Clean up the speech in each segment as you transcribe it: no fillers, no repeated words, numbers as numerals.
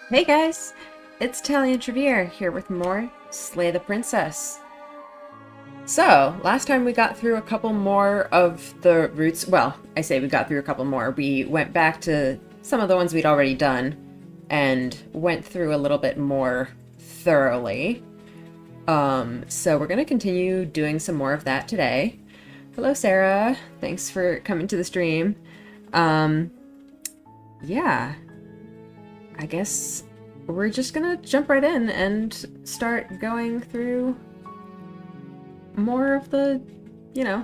Hey guys, it's Talion Trevere here with more Slay the Princess. So, last time we got through a couple more of the routes. Well, I say we got through a couple more. We went back to some of the ones we'd already done and went through a little bit more thoroughly. So we're going to continue doing some more of that today. Hello, Sarah. Thanks for coming to the stream. Yeah, I guess we're just gonna jump right in and start going through more of the,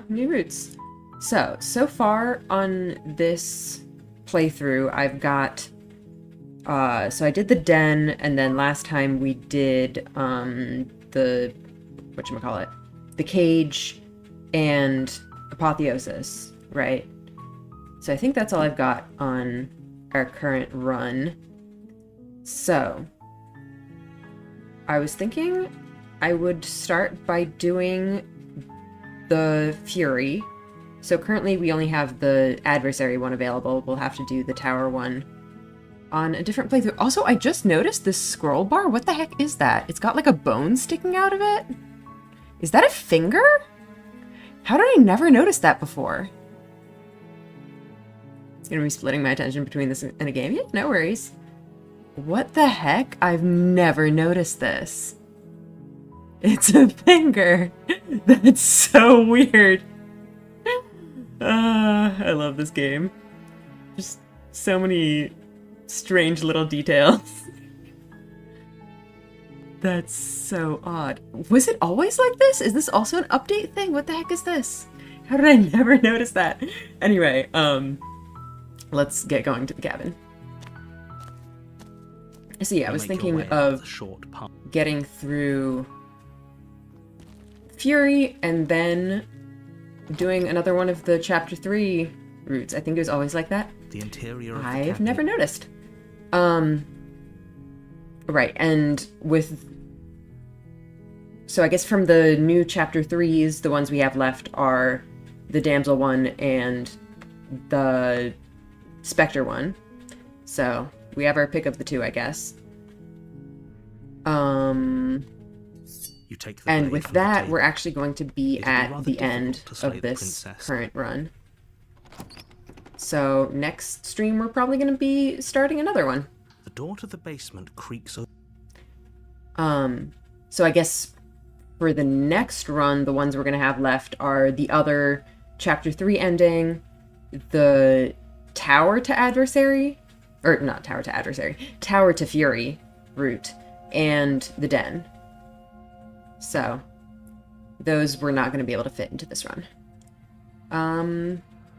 new routes. So far on this playthrough, I've got, so I did the den, and then last time we did, the, whatchamacallit, the cage and apotheosis, right? So I think that's all I've got on our current run. So, I was thinking I would start by doing the Fury. So currently we only have the Adversary one available. We'll have to do the Tower one on a different playthrough. Also, I just noticed this scroll bar. What the heck is that? It's got like a bone sticking out of it? Is that a finger? How did I never notice that before? It's gonna be splitting my attention between this and a game. Yeah, no worries. What the heck? I've never noticed this. It's a finger. That's so weird. I love this game. Just so many strange little details. That's so odd. Was it always like this? Is this also an update thing? What the heck is this? How did I never notice that? Anyway, let's get going to the cabin. So yeah, I was thinking of getting through Fury and then doing another one of the Chapter 3 routes. I think it was always like that. The interior of I've never noticed. Right, and with... So I guess from the new Chapter 3s, the ones we have left are the Damsel one and the Spectre one. So... we have our pick of the two, I guess. You take the and with that, we're actually going to be at the end of this current run. So next stream, we're probably going to be starting another one. The door to the basement creaks open. So I guess for the next run, the ones we're going to have left are the other Chapter 3 ending, the Tower to Adversary, or not Tower to Adversary, Tower to Fury route, and the Den. So, those we're not going to be able to fit into this run.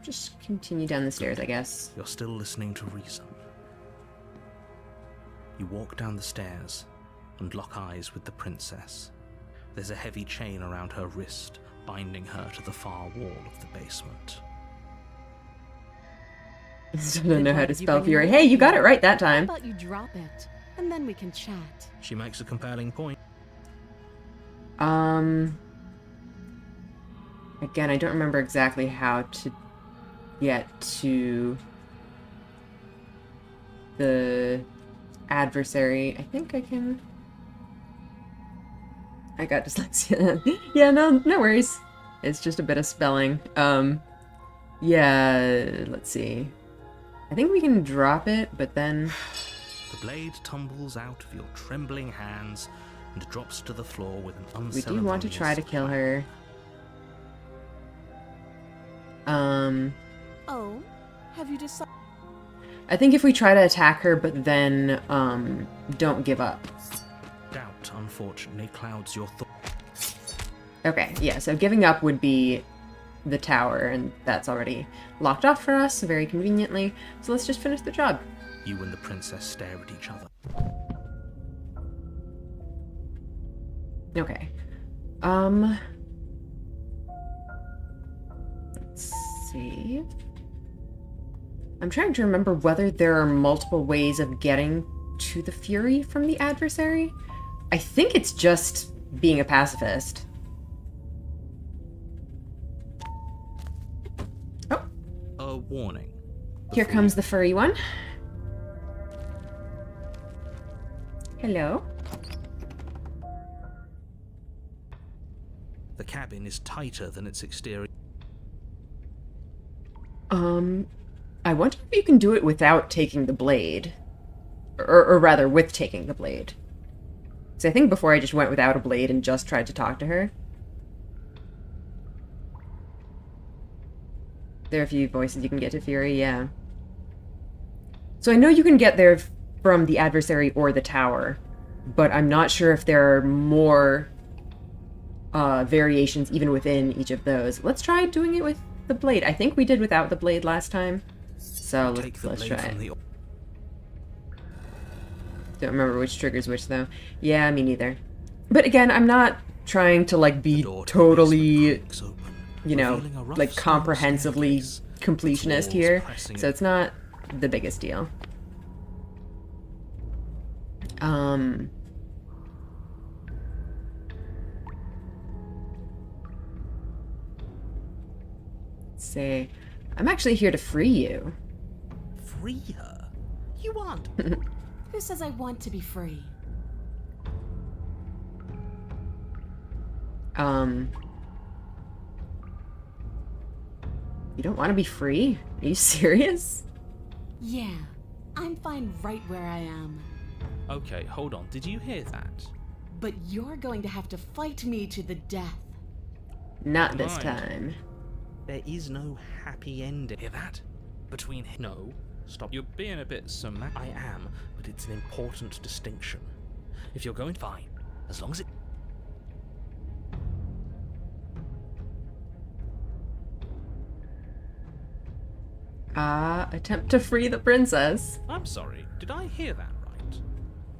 Just continue down the stairs, I guess. You're still listening to reason. You walk down the stairs and lock eyes with the princess. There's a heavy chain around her wrist, binding her to the far wall of the basement. I still don't know how to spell Fury. Hey, you got it right that time. How about you drop it, and then we can chat. She makes a compelling point. Again, I don't remember exactly how to get to the Adversary. I think I can... I got dyslexia. Yeah, no worries. It's just a bit of spelling. Yeah, let's see. I think we can drop it, but then... The blade tumbles out of your trembling hands and drops to the floor with an unceremonious... We do want to try to kill her. Oh, have you decided? I think if we try to attack her, but then, don't give up. Doubt, unfortunately, clouds your thoughts. Okay, yeah, so giving up would be the tower, and that's already locked off for us, very conveniently. So let's just finish the job. You and the princess stare at each other. Okay. Let's see. I'm trying to remember whether there are multiple ways of getting to the Fury from the Adversary. I think it's just being a pacifist. Oh. A warning. Here comes the furry one. Hello? The cabin is tighter than its exterior. I wonder if you can do it without taking the blade. Or rather, with taking the blade. So I think before I just went without a blade and just tried to talk to her. There are a few voices you can get to Fury, yeah. So I know you can get there from the Adversary or the tower, but I'm not sure if there are more variations even within each of those. Let's try doing it with the blade. I think we did without the blade last time, so let's try it. Don't remember which triggers which, though. Yeah, me neither. But again, I'm not trying to, like, be totally, you know, like, comprehensively completionist here, so it's not the biggest deal. Say, I'm actually here to free you. Free her? You aren't. Who says I want to be free? You don't want to be free? Are you serious? Yeah, I'm fine right where I am. Okay, hold on. Did you hear that? But you're going to have to fight me to the death. Not this Right. time. There is no happy ending. Hear that? Between no, stop. You're being a bit I am, but it's an important distinction. If you're going fine, as long as it. Attempt to free the princess. I'm sorry. Did I hear that right?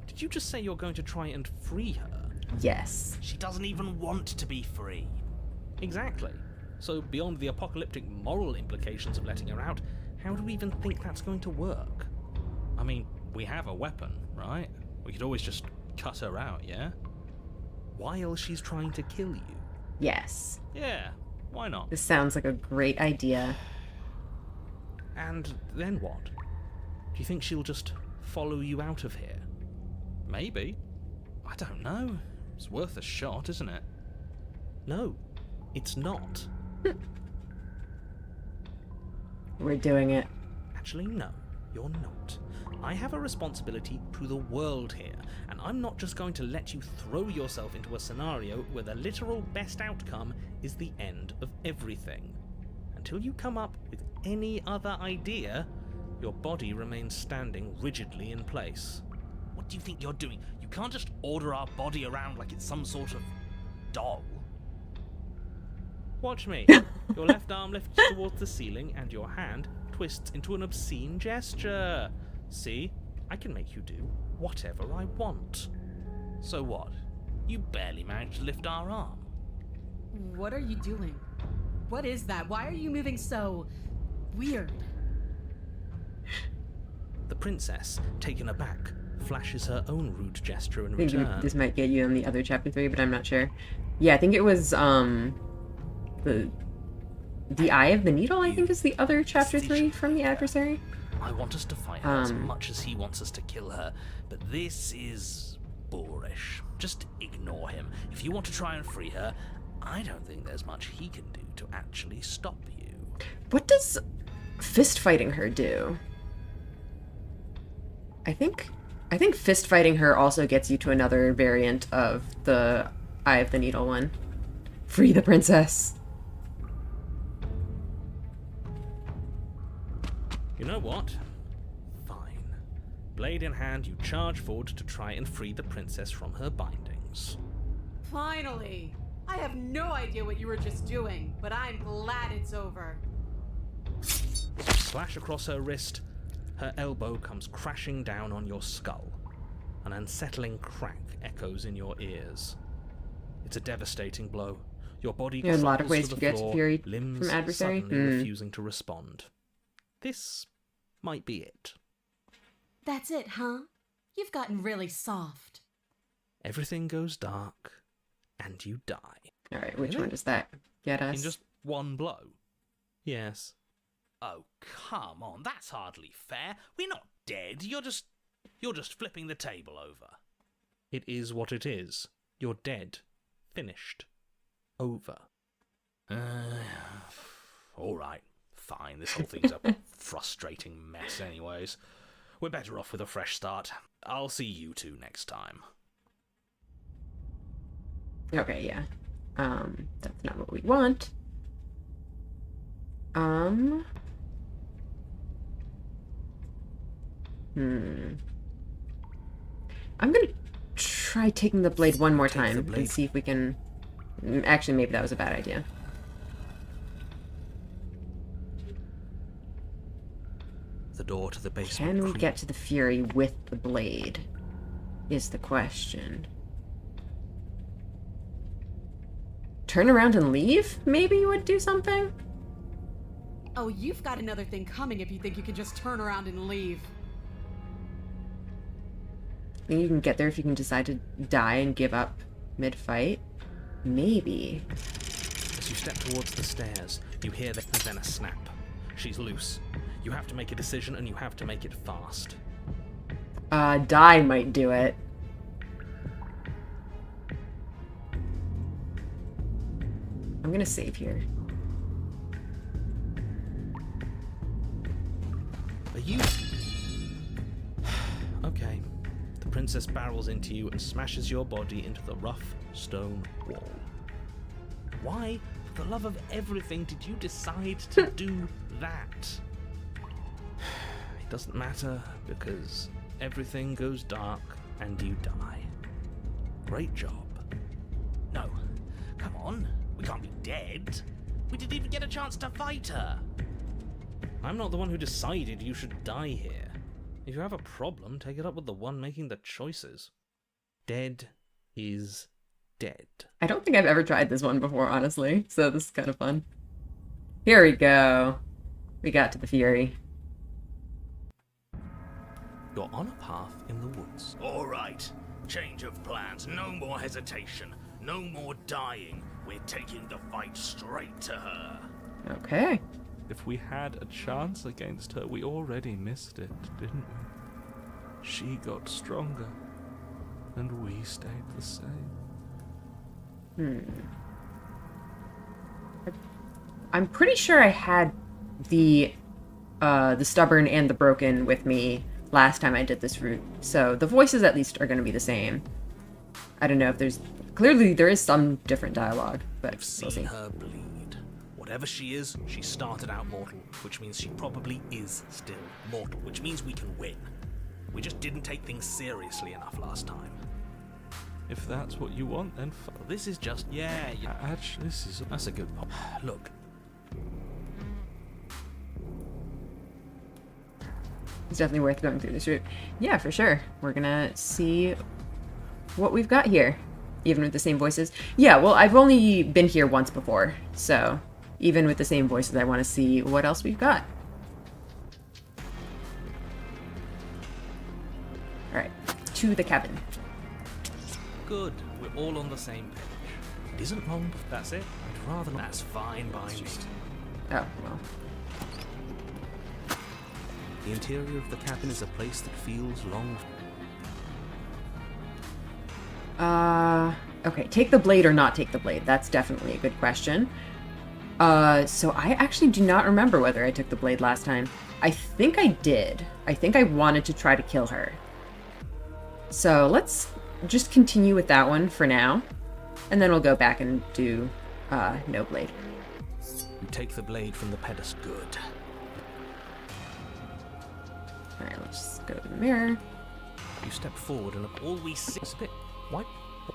Did you just say you're going to try and free her? Yes. She doesn't even want to be free. Exactly. So beyond the apocalyptic moral implications of letting her out, how do we even think that's going to work? I mean, we have a weapon, right? We could always just cut her out, yeah? While she's trying to kill you. Yes. Yeah, why not? This sounds like a great idea. And then what? Do you think she'll just follow you out of here? Maybe. I don't know. It's worth a shot, isn't it? No, it's not. We're doing it. Actually, no, you're not. I have a responsibility to the world here, and I'm not just going to let you throw yourself into a scenario where the literal best outcome is the end of everything. Until you come up with any other idea, your body remains standing rigidly in place. What do you think you're doing? You can't just order our body around like it's some sort of doll. Watch me. Your left arm lifts towards the ceiling and your hand twists into an obscene gesture. See? I can make you do whatever I want. So what? You barely managed to lift our arm. What are you doing? What is that? Why are you moving so weird? The princess, taken aback, flashes her own rude gesture in I think return. this might get you on the other chapter 3, but I'm not sure. Yeah, I think it was, the Eye of the Needle, I think, is the other chapter 3 from the Adversary. I want us to fight her as much as he wants us to kill her, but this is boorish. Just ignore him. If you want to try and free her, I don't think there's much he can do to actually stop you. What does fist fighting her do? I think fist fighting her also gets you to another variant of the Eye of the Needle one. Free the princess. You know what? Fine. Blade in hand, you charge forward to try and free the princess from her bindings. Finally! I have no idea what you were just doing, but I'm glad it's over. Slash across her wrist, her elbow comes crashing down on your skull. An unsettling crack echoes in your ears. It's a devastating blow. Your body There are a lot of crumples ways to to the get floor, Fury limbs from Adversary. suddenly refusing to respond. This might be it. That's it, huh? You've gotten really soft. Everything goes dark, and you die. Alright, which Really? one does that get us? In just one blow? Yes. Oh, come on, that's hardly fair. We're not dead. You're just flipping the table over. It is what it is. You're dead. Finished. Over. Alright, fine. This whole thing's a frustrating mess anyways. We're better off with a fresh start. I'll see you two next time. Okay, yeah. That's not what we want. I'm gonna try taking the blade one more time and see if we can... Actually, maybe that was a bad idea. The door to the basement. Can we get to the Fury with the blade? Is the question. Turn around and leave? Maybe would do something? Oh, you've got another thing coming if you think you can just turn around and leave. Think you can get there if you can decide to die and give up mid-fight? Maybe. As you step towards the stairs, you hear and then a snap. She's loose. You have to make a decision, and you have to make it fast. Die might do it. I'm gonna save here. Are you... Okay. The princess barrels into you and smashes your body into the rough stone wall. Why, for the love of everything, did you decide to do that? It doesn't matter, because everything goes dark and you die. Great job. No, come on. We can't be dead. We didn't even get a chance to fight her. I'm not the one who decided you should die here. If you have a problem, take it up with the one making the choices. Dead is dead. I don't think I've ever tried this one before, honestly, so this is kind of fun. Here we go. We got to the Fury. You're on a path in the woods. Alright, change of plans. No more hesitation. No more dying. We're taking the fight straight to her. Okay. If we had a chance against her, we already missed it, didn't we? She got stronger, and we stayed the same. I'm pretty sure I had the stubborn and the broken with me last time I did this route, so the voices at least are going to be the same. I don't know if there's... Clearly there is some different dialogue, but I've we'll see. seen her bleed. Whatever she is, she started out mortal, which means she probably is still mortal, which means we can win. We just didn't take things seriously enough last time. If that's what you want, then This is just... Yeah. actually, That's a good point. Look, It's definitely worth going through this route. Yeah, for sure. We're gonna see what we've got here. Even with the same voices. Yeah, well, I've only been here once before, so even with the same voices, I want to see what else we've got. Alright, to the cabin. Good. We're all on the same page. it isn't long. That's it? I'd rather not. That's fine by me. Oh, well. The interior of the cabin is a place that feels long. Okay, take the blade or not take the blade? That's definitely a good question. So I actually do not remember whether I took the blade last time. I think I did. I think I wanted to try to kill her. So let's just continue with that one for now. And then we'll go back and do, no blade. You take the blade from the pedestal. Good. Alright, let's go to the mirror. You step forward and all we see is a bit... What?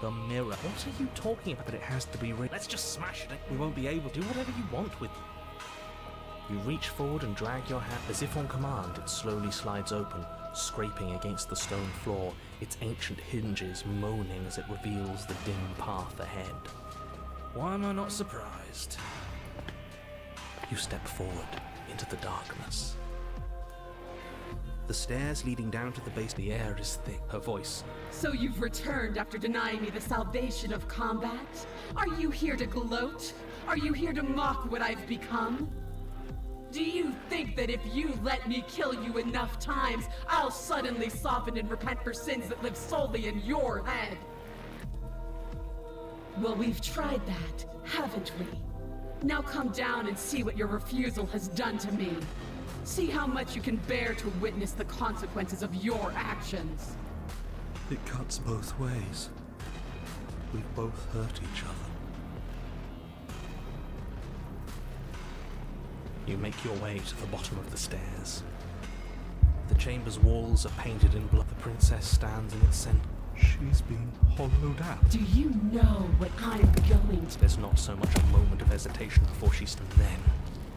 The mirror. What are you talking about? But it has to be real. Let's just smash it. We won't be able to do whatever you want with... You reach forward and drag your hand. As if on command, it slowly slides open, scraping against the stone floor, its ancient hinges moaning as it reveals the dim path ahead. Why am I not surprised? You step forward into the darkness. The stairs leading down to the base, the air is thick. Her voice. So you've returned after denying me the salvation of combat? Are you here to gloat? Are you here to mock what I've become? Do you think that if you let me kill you enough times, I'll suddenly soften and repent for sins that live solely in your head? Well, we've tried that, haven't we? Now come down and see what your refusal has done to me. See how much you can bear to witness the consequences of your actions. It cuts both ways. We've both hurt each other. You make your way to the bottom of the stairs. The chamber's walls are painted in blood. The princess stands in its center. She's been hollowed out. Do you know what I'm going to? There's not so much a moment of hesitation before she stands. Then,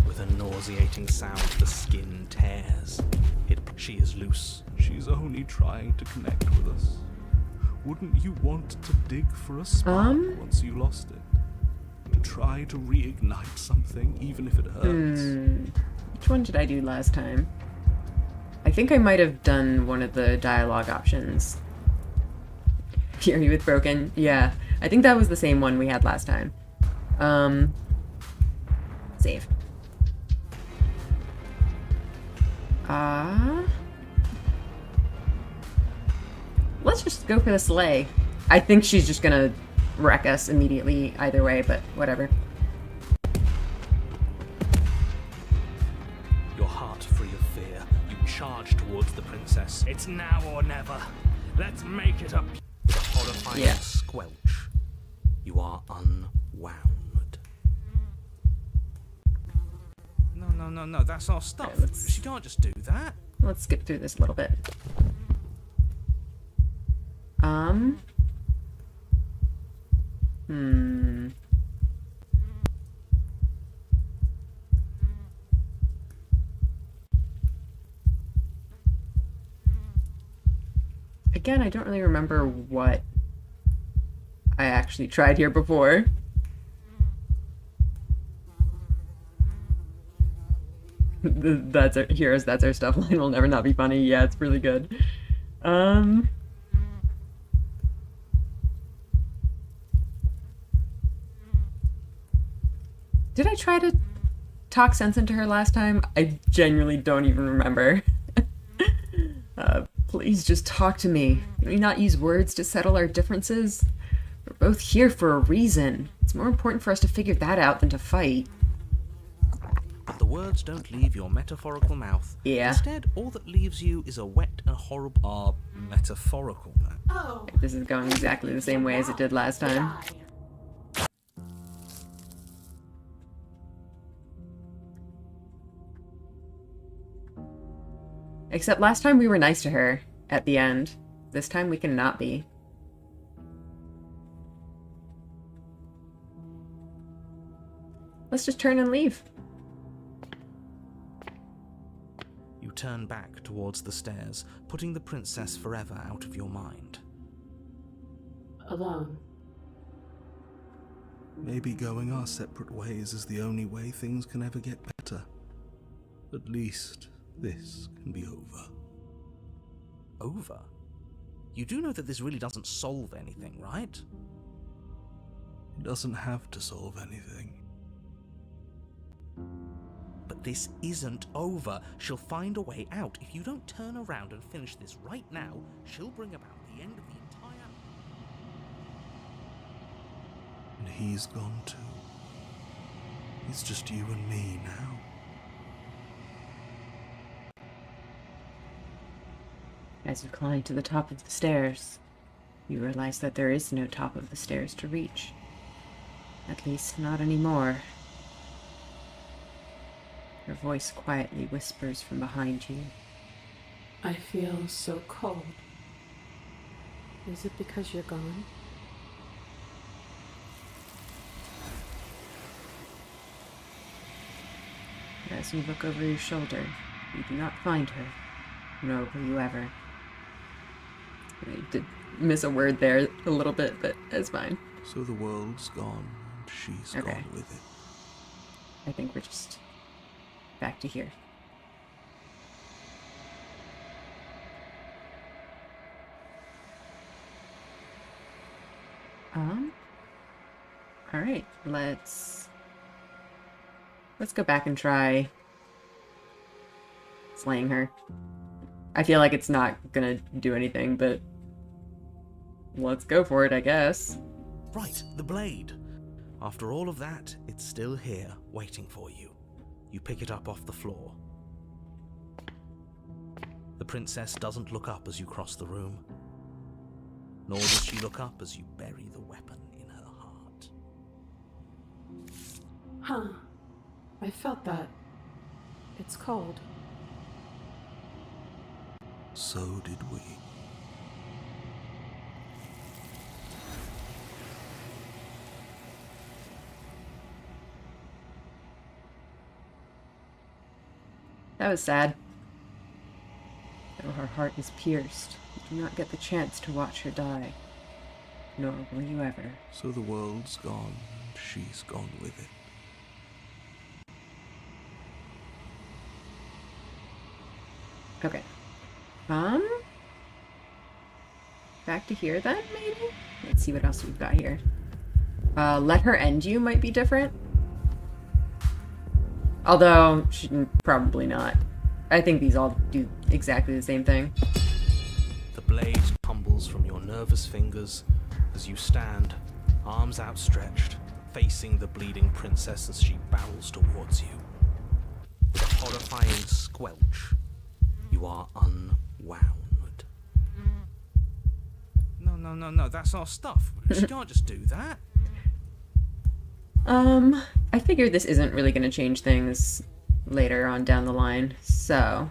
with a nauseating sound, the skin tears. She is loose. She's only trying to connect with us. Wouldn't you want to dig for a spark once you lost it? To try to reignite something, even if it hurts? Which one did I do last time? I think I might have done one of the dialogue options. Fury with Broken. Yeah, I think that was the same one we had last time. Save. Let's just go for the sleigh. I think she's just gonna wreck us immediately either way, but whatever. Your heart free of fear, you charge towards the princess. It's now or never. Let's make it up. With a horrifying squelch, you are unwound. No, that's our stuff. Okay, She can't just do that. Let's skip through this a little bit. Again, I don't really remember what I actually tried here before. That's our heroes, that's our stuff line will never not be funny. Yeah, it's really good. Did I try to talk sense into her last time? I genuinely don't even remember. Please just talk to me. Can we not use words to settle our differences? We're both here for a reason. It's more important for us to figure that out than to fight. But the words don't leave your metaphorical mouth. Yeah. Instead, all that leaves you is a wet and horrible... metaphorical mouth. Oh, This is going exactly the same way as it did last time. die. Except last time we were nice to her at the end. This time we cannot be. Let's just turn and leave. You turn back towards the stairs, putting the princess forever out of your mind. Alone. Maybe going our separate ways is the only way things can ever get better. At least this can be over. Over? You do know that this really doesn't solve anything, right? It doesn't have to solve anything. But this isn't over. She'll find a way out. If you don't turn around and finish this right now, she'll bring about the end of the entire... And he's gone too. It's just you and me now. As you climb to the top of the stairs, you realize that there is no top of the stairs to reach. At least, not anymore. Her voice quietly whispers from behind you. I feel so cold. Is it because you're gone? As you look over your shoulder, you do not find her, nor will you ever. I did miss a word there a little bit, but it's fine. So the world's gone, and she's Okay. gone with it. I think we're just back to here. Alright, let's go back and try slaying her. I feel like it's not gonna do anything, but let's go for it, I guess. Right, the blade. After all of that, it's still here, waiting for you. You pick it up off the floor. The princess doesn't look up as you cross the room, nor does she look up as you bury the weapon in her heart. Huh. I felt that. It's cold. So did we. That was sad. Though her heart is pierced, you do not get the chance to watch her die. Nor will you ever. So the world's gone, and she's gone with it. Okay. Back to here then, maybe? Let's see what else we've got here. Let her end you might be different. Although, probably not. I think these all do exactly the same thing. The blade tumbles from your nervous fingers as you stand, arms outstretched, facing the bleeding princess as she barrels towards you. With a horrifying squelch, you are unwound. No, that's our stuff. She can't just do that. I figured this isn't really going to change things later on down the line, so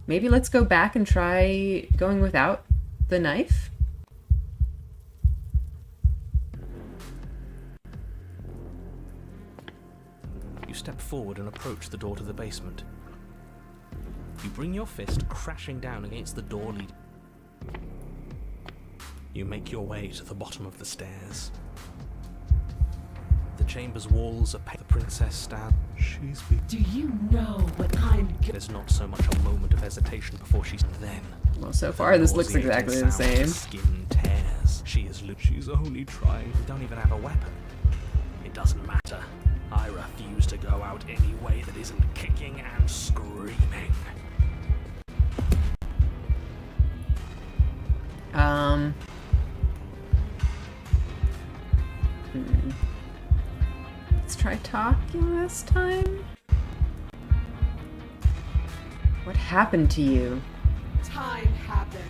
maybe let's go back and try going without the knife? You step forward and approach the door to the basement. You bring your fist crashing down against the door leading. You make your way to the bottom of the stairs. The chamber's walls are paved. The princess stands. She's been... Do you know what I'm There's not so much a moment of hesitation before she's then. Well, so far this looks exactly the same. Skin tears. She is She's only trying. We don't even have a weapon. It doesn't matter. I refuse to go out any way that isn't kicking and screaming. Let's try talking this time. What happened to you? Time happened.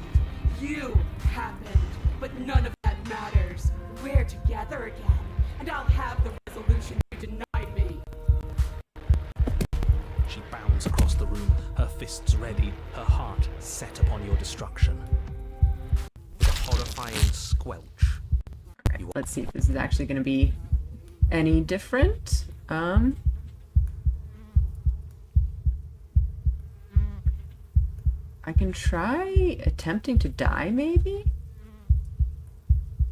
You happened. But none of that matters. We're together again, and I'll have the resolution you denied me. She bounds across the room, her fists ready, her heart set upon your destruction. With a horrifying squelch. Okay, let's see if this is actually going to be any different. I can try attempting to die, maybe?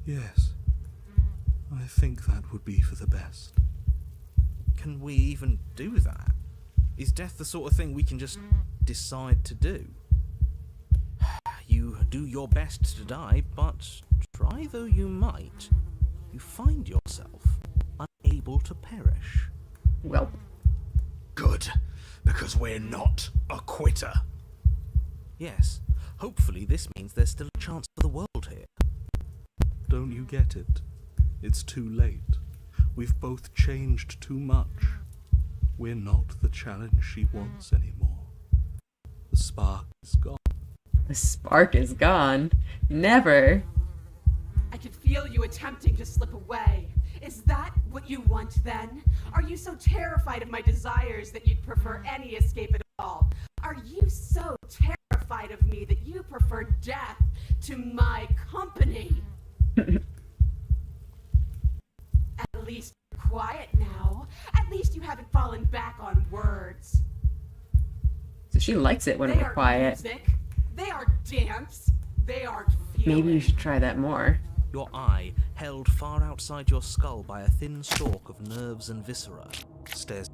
Yes. I think that would be for the best. Can we even do that? Is death the sort of thing we can just decide to do? You do your best to die, but try though you might, you find yourself unable to perish. Well, Good, because we're not a quitter. Yes, hopefully this means there's still a chance for the world here. Don't you get it? It's too late. We've both changed too much. We're not the challenge she wants anymore. The spark is gone. the spark is gone. Never. I could feel you attempting to slip away. Is that what you want then? Are you so terrified of my desires that you'd prefer any escape at all? Are you so terrified of me that you prefer death to my company? At least you're quiet now. At least you haven't fallen back on words. So she likes it when They we're aren't quiet. music. They aren't dance. They aren't feeling. Maybe you should try that more. Your eye, held far outside your skull by a thin stalk of nerves and viscera, stares.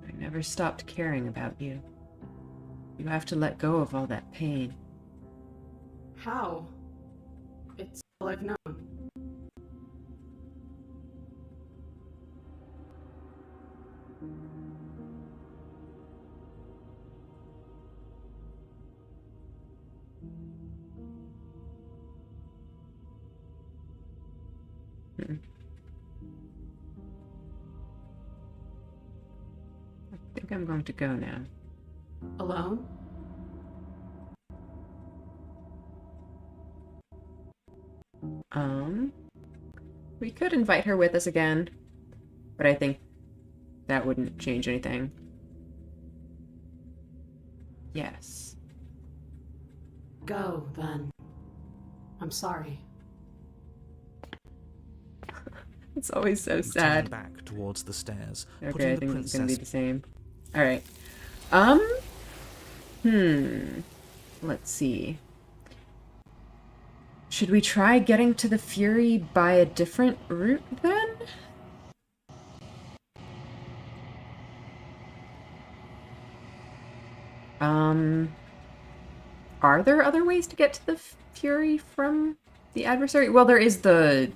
I never stopped caring about you. You have to let go of all that pain. How? It's all I've known. I think I'm going to go now. Alone? We could invite her with us again, but I think that wouldn't change anything. Yes. Go, then. I'm sorry. It's always so You sad. turn back towards the stairs, Okay, putting I the think it's gonna be princess the same. Alright. Let's see. Should we try getting to the Fury by a different route then? Are there other ways to get to the Fury from the Adversary? Well, there is the,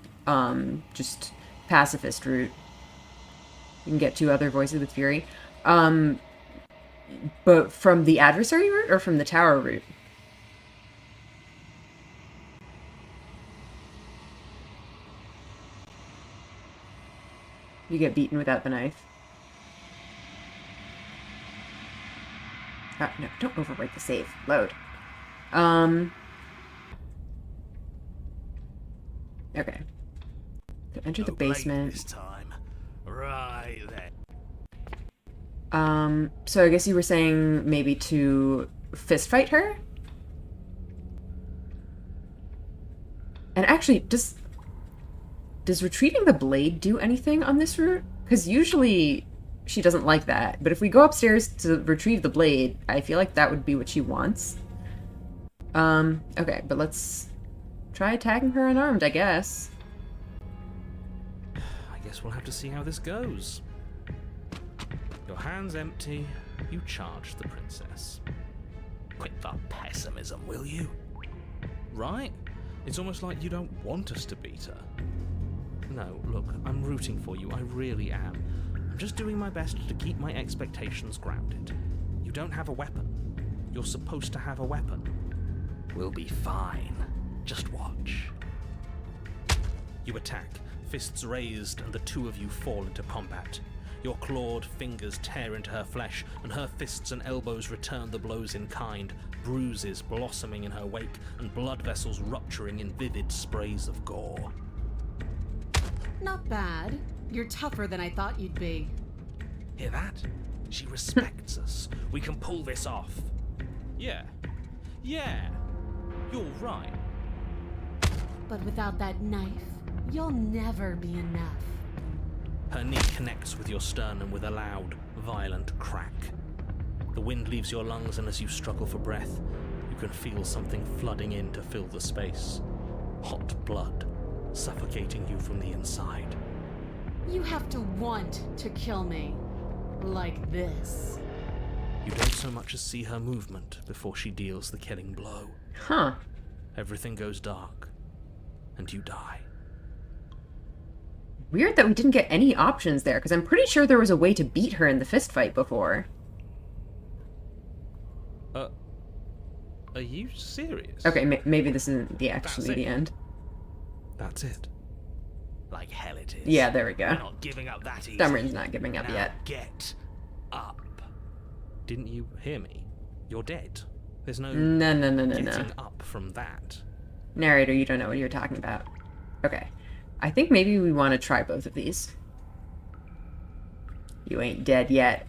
just pacifist route. You can get 2 other Voices of the Fury. But from the Adversary route or from the Tower route? You get beaten without the knife. No, don't overwrite the save. Load. Okay. So enter the basement. This time. Right then. So I guess you were saying maybe to fist fight her? And actually, does retrieving the blade do anything on this route? Because usually she doesn't like that. But if we go upstairs to retrieve the blade, I feel like that would be what she wants. Okay, but let's try attacking her unarmed, I guess. I guess we'll have to see how this goes. Your hands empty, you charge the princess. Quit the pessimism, will you? Right? It's almost like you don't want us to beat her. No, look, I'm rooting for you, I really am. I'm just doing my best to keep my expectations grounded. You don't have a weapon. You're supposed to have a weapon. We'll be fine. Just watch. You attack, fists raised, and the 2 of you fall into combat. Your clawed fingers tear into her flesh, and her fists and elbows return the blows in kind, bruises blossoming in her wake, and blood vessels rupturing in vivid sprays of gore. Not bad. You're tougher than I thought you'd be. Hear that? She respects us. We can pull this off. Yeah. You're right. But without that knife, you'll never be enough. Her knee connects with your sternum with a loud, violent crack. The wind leaves your lungs, and as you struggle for breath, you can feel something flooding in to fill the space. Hot blood, suffocating you from the inside. You have to want to kill me. Like this. You don't so much as see her movement before she deals the killing blow. Huh. Everything goes dark, and you die. Weird that we didn't get any options there, because I'm pretty sure there was a way to beat her in the fist fight before. Are you serious? Okay, maybe this isn't actually That's the it. end. That's it. Like hell it is. Yeah, there we go. We're not giving up that easy. Dumrin's not giving up Now yet. Get up. Didn't you hear me? You're dead. There's no No. getting up from that. Narrator, you don't know what you're talking about. Okay. I think maybe we want to try both of these. You ain't dead yet.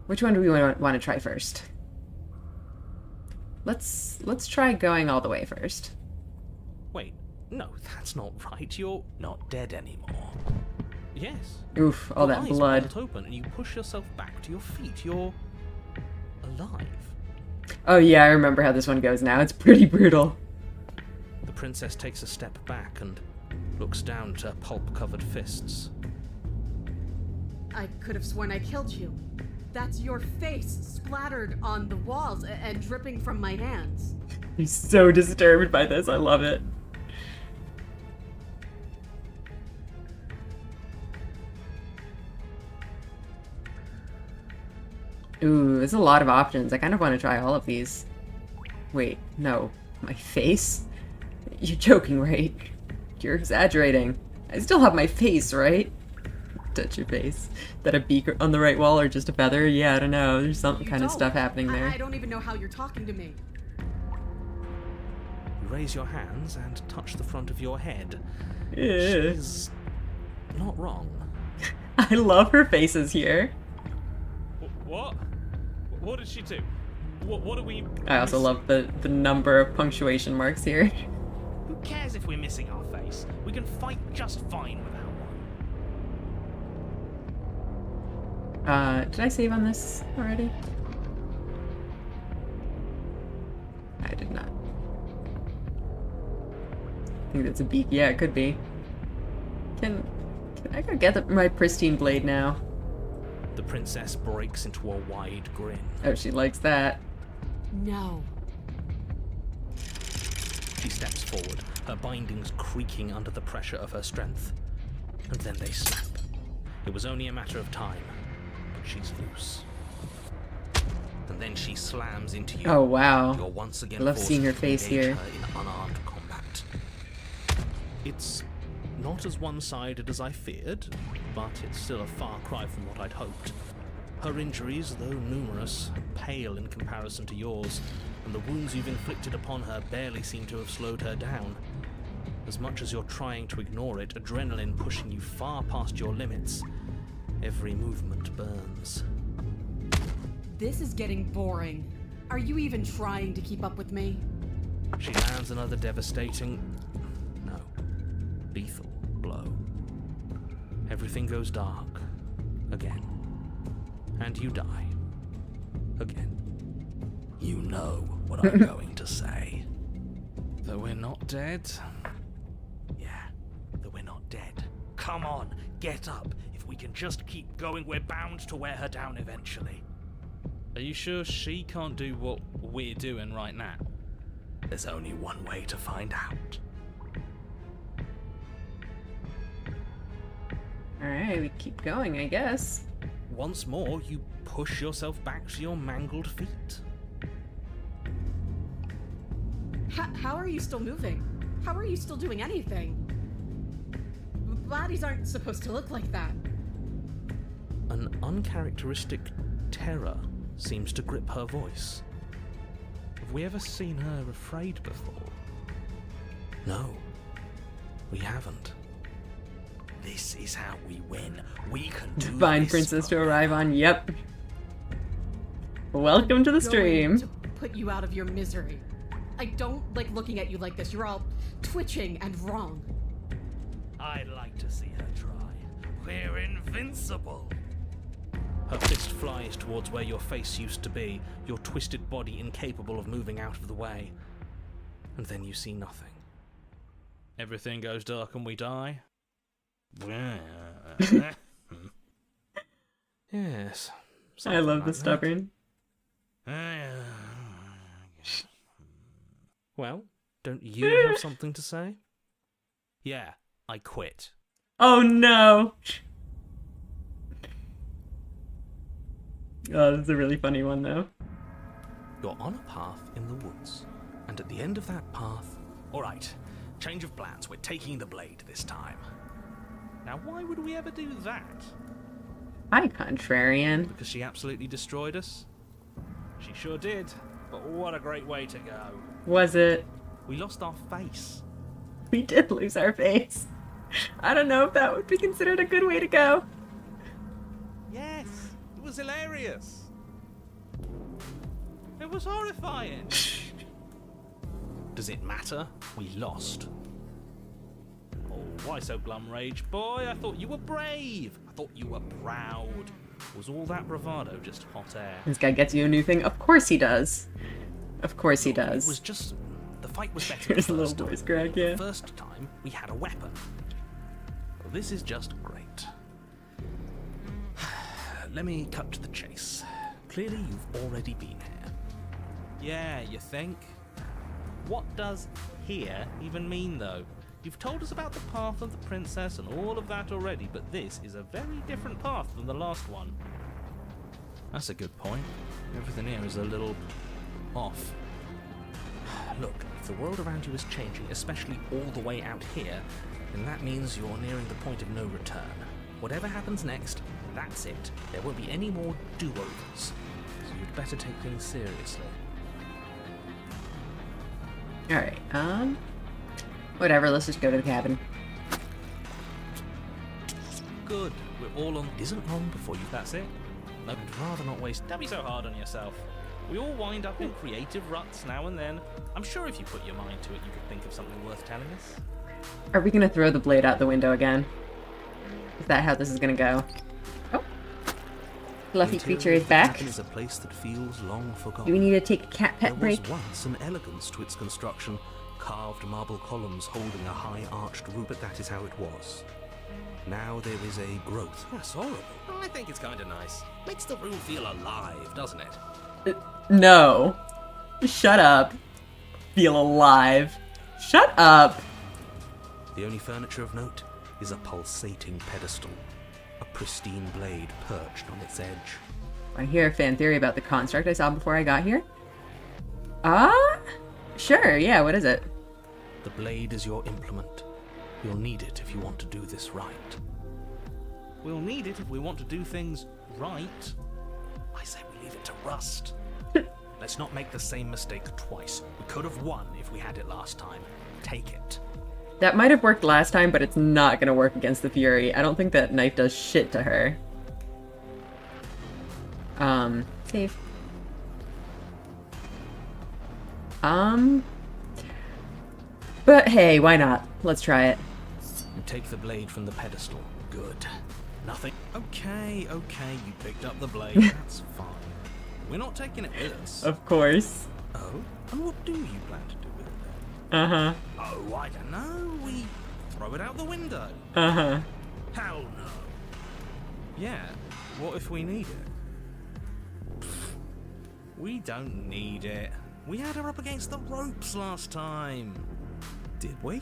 Which one do we want to try first? Let's try going all the way first. Wait, no, that's not right. You're Not dead anymore. yes. Oof, all Your that eyes blood. bolt open, and you push yourself back to your feet. You're alive. Oh yeah, I remember how this one goes now. It's pretty brutal. The princess takes a step back and looks down at her pulp-covered fists. I could have sworn I killed you. That's your face splattered on the walls and dripping from my hands. He's so disturbed by this. I love it. Ooh, there's a lot of options. I kind of want to try all of these. Wait, no. My face? You're joking, right? You're exaggerating. I still have my face, right? Touch your face. That a beak on the right wall or just a feather? Yeah, I don't know. There's some kind of stuff happening there. I don't even know how you're talking to me. You raise your hands and touch the front of your head. Yeah. She's not wrong. I love her faces here. What? What did she do? What are we... I also love the number of punctuation marks here. Who cares if we're missing our face? We can fight just fine without one. Did I save on this already? I did not. I think that's a beak. Yeah, it could be. Can I go get my pristine blade now? The princess breaks into a wide grin. Oh, she likes that. No. She steps forward, her bindings creaking under the pressure of her strength. And then they snap. It was only a matter of time, but she's loose. And then she slams into you. Oh, wow. You're once again I love forced seeing her to face engage here. her in unarmed combat. It's not as one-sided as I feared, but it's still a far cry from what I'd hoped. Her injuries, though numerous, pale in comparison to yours, and the wounds you've inflicted upon her barely seem to have slowed her down. As much as you're trying to ignore it, adrenaline pushing you far past your limits, every movement burns. This is getting boring. Are you even trying to keep up with me? She lands another devastating, no, lethal blow. Everything goes dark, again. And you die. Again. You know what I'm going to say. That we're not dead? Yeah, that we're not dead. Come on, get up. If we can just keep going, we're bound to wear her down eventually. Are you sure she can't do what we're doing right now? There's only one way to find out. Alright, we keep going, I guess. Once more, you push yourself back to your mangled feet. How are you still moving? How are you still doing anything? Bodies aren't supposed to look like that. An uncharacteristic terror seems to grip her voice. Have we ever seen her afraid before? No, we haven't. This is how we win. We can do Divine this princess to forever. arrive on. Yep. Welcome to the stream. Going to put you out of your misery. I don't like looking at you like this. You're all twitching and wrong. I'd like to see her try. We're invincible. Her fist flies towards where your face used to be, your twisted body incapable of moving out of the way. And then you see nothing. Everything goes dark and we die? Yes. I love like the that. stubborn. Well, don't you have something to say? Yeah, I quit. Oh no! Oh, this is a really funny one though. You're on a path in the woods, and at the end of that path... Alright, change of plans. We're taking the blade this time. Now why would we ever do that? Hi, contrarian. Because she absolutely destroyed us? She sure did, but what a great way to go. Was it? We lost our face. We did lose our face. I don't know if that would be considered a good way to go. Yes, it was hilarious. It was horrifying. Does it matter? We lost. Oh, why so glum, Rage Boy? I thought you were brave. I thought you were proud. Was all that bravado just hot air? This guy gets you a new thing. Of course he does. Of course he It was does. just... The fight was better Here's the a little first time. voice crack, yeah. The first time, we had a weapon. Well, this is just great. Let me cut to the chase. Clearly you've already been here. Yeah, you think? What does here even mean, though? You've told us about the path of the princess and all of that already, but this is a very different path than the last one. That's a good point. Everything here is a little off. Look, if the world around you is changing, especially all the way out here, then that means you're nearing the point of no return. Whatever happens next, that's it. There won't be any more do-overs. So you'd better take things seriously. Alright, whatever, let's just go to the cabin. Good. We're all on... It isn't long before you... That's it? No, I'd rather not waste... Don't be so hard on yourself. We all wind up in creative ruts now and then. I'm sure if you put your mind to it, you could think of something worth telling us. Are we gonna throw the blade out the window again? Is that how this is gonna go? Oh. Fluffy creature is back. Is a place that feels long forgotten. Do we need to take a cat pet There break? was once an elegance to its construction, carved marble columns holding a high arched roof, but that is how it was. Now there is a growth. That's horrible. I think it's kind of nice. Makes the room feel alive, doesn't it? No. Shut up. Feel alive. Shut up. The only furniture of note is a pulsating pedestal, a pristine blade perched on its edge. Want to hear a fan theory about the construct I saw before I got here? Sure, yeah, what is it? The blade is your implement. You'll need it if you want to do this right. We'll need it if we want to do things right. I say we leave it to rust. Let's not make the same mistake twice. We could have won if we had it last time. Take it. That might have worked last time, but it's not gonna work against the Fury. I don't think that knife does shit to her. Save. But hey, why not? Let's try it. You take the blade from the pedestal. Good. Nothing. Okay, you picked up the blade. That's fine. We're not taking it with us. Of course. Oh? And what do you plan to do with it then? Uh-huh. Oh, I don't know. We throw it out the window. Uh-huh. Hell no. Yeah. What if we need it? Pfft. We don't need it. We had her up against the ropes last time. Did we?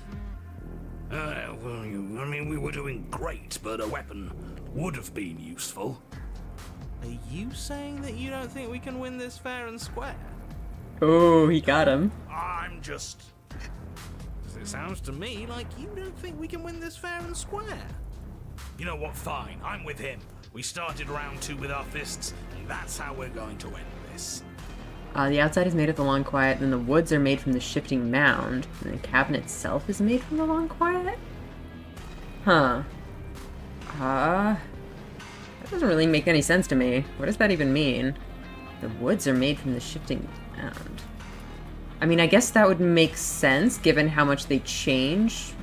We were doing great, but a weapon would have been useful. Are you saying that you don't think we can win this fair and square? Oh, he got him. I'm just... It sounds to me like you don't think we can win this fair and square. You know what, fine, I'm with him. We started round 2 with our fists, and that's how we're going to end this. The outside is made of the Long Quiet, then the woods are made from the shifting mound, and the cabin itself is made from the Long Quiet? Huh. That doesn't really make any sense to me. What does that even mean? The woods are made from the shifting mound. I mean, I guess that would make sense, given how much they change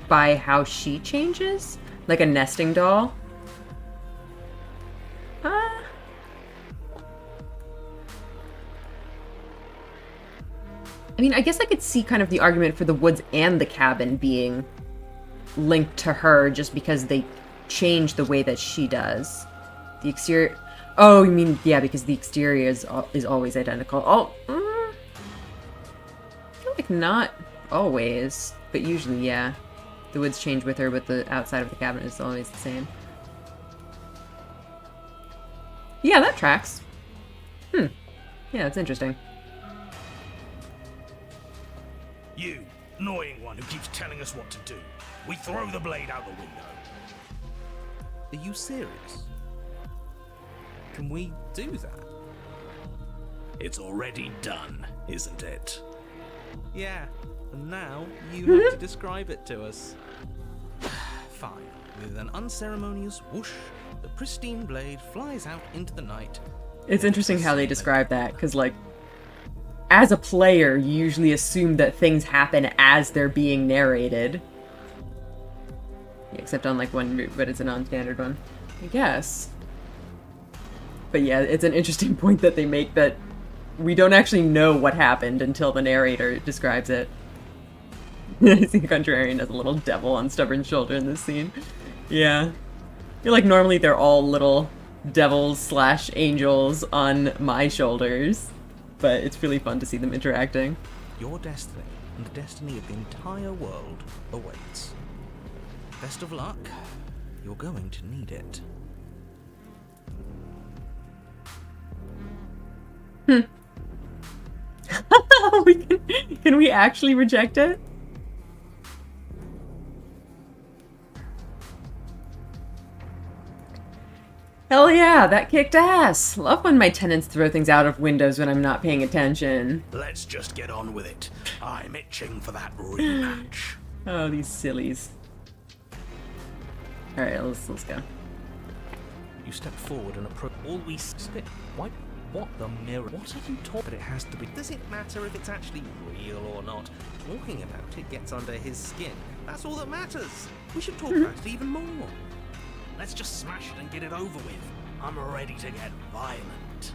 by how she changes? Like a nesting doll? I mean, I guess I could see kind of the argument for the woods and the cabin being linked to her just because they change the way that she does. The exterior... Oh, you mean, yeah, because the exterior is always identical. Oh, I feel like not always, but usually, yeah. The woods change with her, but the outside of the cabin is always the same. Yeah, that tracks. Yeah, that's interesting. You, annoying one who keeps telling us what to do. We throw the blade out the window. Are you serious? Can we do that? It's already done, isn't it? Yeah, and now you have to describe it to us. Fine. With an unceremonious whoosh, the pristine blade flies out into the night. It's interesting how they describe that, because, like, as a player, you usually assume that things happen as they're being narrated. Yeah, except on, like, one route, but it's a non-standard one. I guess. But yeah, it's an interesting point that they make that we don't actually know what happened until the narrator describes it. I see Contrarian as a little devil on Stubborn's shoulder in this scene. Yeah. I feel like normally they're all little devils slash angels on my shoulders. But it's really fun to see them interacting. Your destiny and the destiny of the entire world awaits. Best of luck. You're going to need it. Can we actually reject it? Hell yeah, that kicked ass. Love when my tenants throw things out of windows when I'm not paying attention. Let's just get on with it. I'm itching for that rematch. Oh, these sillies. Alright, let's go. You step forward and approach. Always spit. What? What the mirror? What are you talking? But it has to be. Does it matter if it's actually real or not? Talking about it gets under his skin. That's all that matters. We should talk about it even more. Let's just smash it and get it over with. I'm ready to get violent.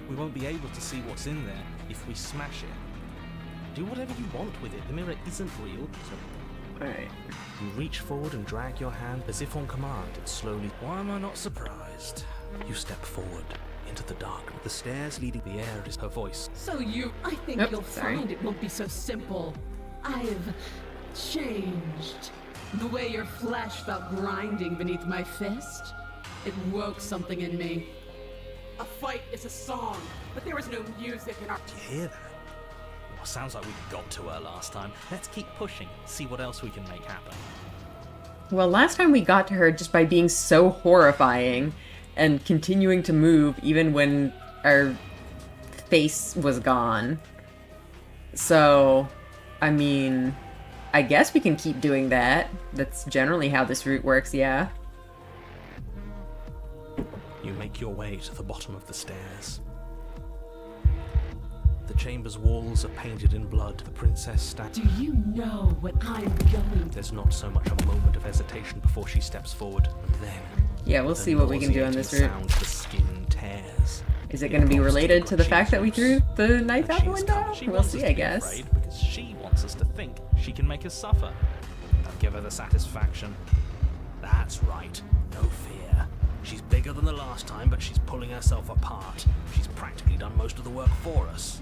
We won't be able to see what's in there if we smash it. Do whatever you want with it. The mirror isn't real, so... Alright. You reach forward and drag your hand as if on command. It slowly. Why am I not surprised? You step forward into the dark. The stairs leading. The air is her voice. So I think Nope, you'll sorry. find it won't be so simple. I've changed. The way your flesh felt grinding beneath my fist, it woke something in me. A fight is a song, but there was no music in our... Do you hear that? Well, sounds like we got to her last time. Let's keep pushing, see what else we can make happen. Well, last time we got to her just by being so horrifying and continuing to move even when our face was gone. So, I mean, I guess we can keep doing that. That's generally how this route works, yeah. You make your way to the bottom of the stairs. The chamber's walls are painted in blood. The princess stands. Do you know what I'm going to... There's not so much a moment of hesitation before she steps forward, and then... Yeah, we'll see what we can do on this route. Sound the skin tears. Is it going to be related to the fact that we threw the knife But out the she's window? come. She We'll wants see, us I to be guess. afraid because she wants us to think she can make us suffer. Don't give her the satisfaction. That's right. No fear. She's bigger than the last time, but she's pulling herself apart. She's practically done most of the work for us.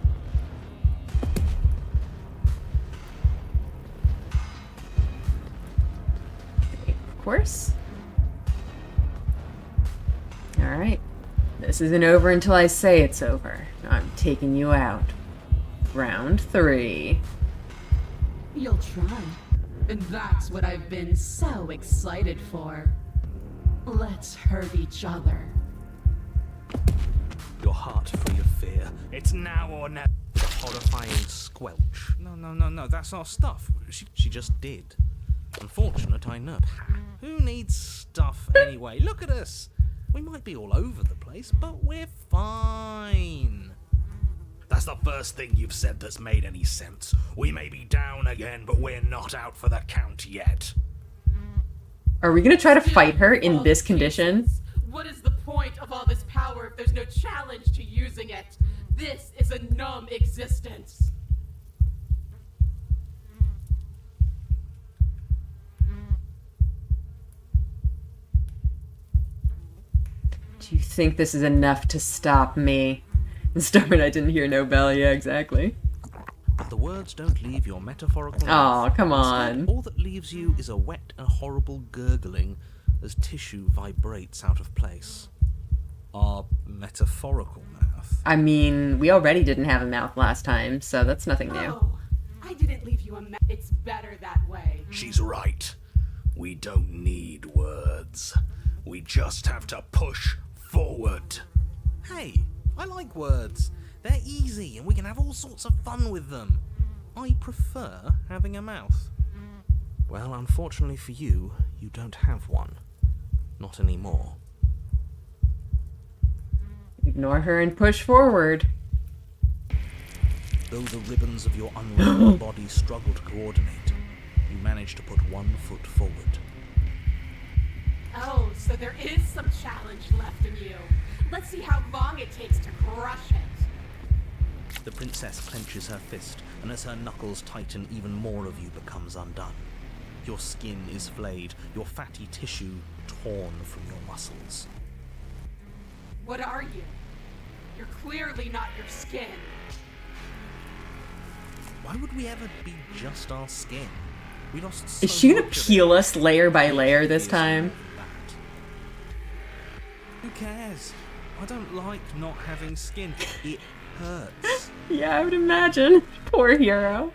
Of course. Alright. This isn't over until I say it's over. I'm taking you out. Round 3. You'll try. And that's what I've been so excited for. Let's hurt each other. Your heart free of fear. It's now or never. A horrifying squelch. No, that's our stuff. She just did. Unfortunate, I know. Who needs stuff anyway? Look at us. We might be all over the place, but we're fine. That's the first thing you've said that's made any sense. We may be down again, but we're not out for the count yet. Are we gonna try to fight her in this condition? What is the point of all this power if there's no challenge to using it? This is a numb existence. Do you think this is enough to stop me? Stubborn, I didn't hear no bell. Yeah, exactly. But the words don't leave your metaphorical Aw, mouth. come Instead, on. all that leaves you is a wet and horrible gurgling as tissue vibrates out of place. Our metaphorical mouth. I mean, we already didn't have a mouth last time, so that's nothing new. Oh, I didn't leave you a mess. It's better that way. She's right. We don't need words. We just have to push forward. Hey, I like words. They're easy and we can have all sorts of fun with them. I prefer having a mouth. Well, unfortunately for you, you don't have one. Not anymore. Ignore her and push forward. Though the ribbons of your unraveled body struggle to coordinate, you manage to put one foot forward. Oh, so there is some challenge left in you. Let's see how long it takes to crush it. The princess clenches her fist, and as her knuckles tighten, even more of you becomes undone. Your skin is flayed, your fatty tissue torn from your muscles. What are you? You're clearly not your skin. Why would we ever be just our skin? We lost so Is she gonna much of peel it. us layer by layer this time? Who cares? I don't like not having skin. It hurts. Yeah, I would imagine. Poor hero.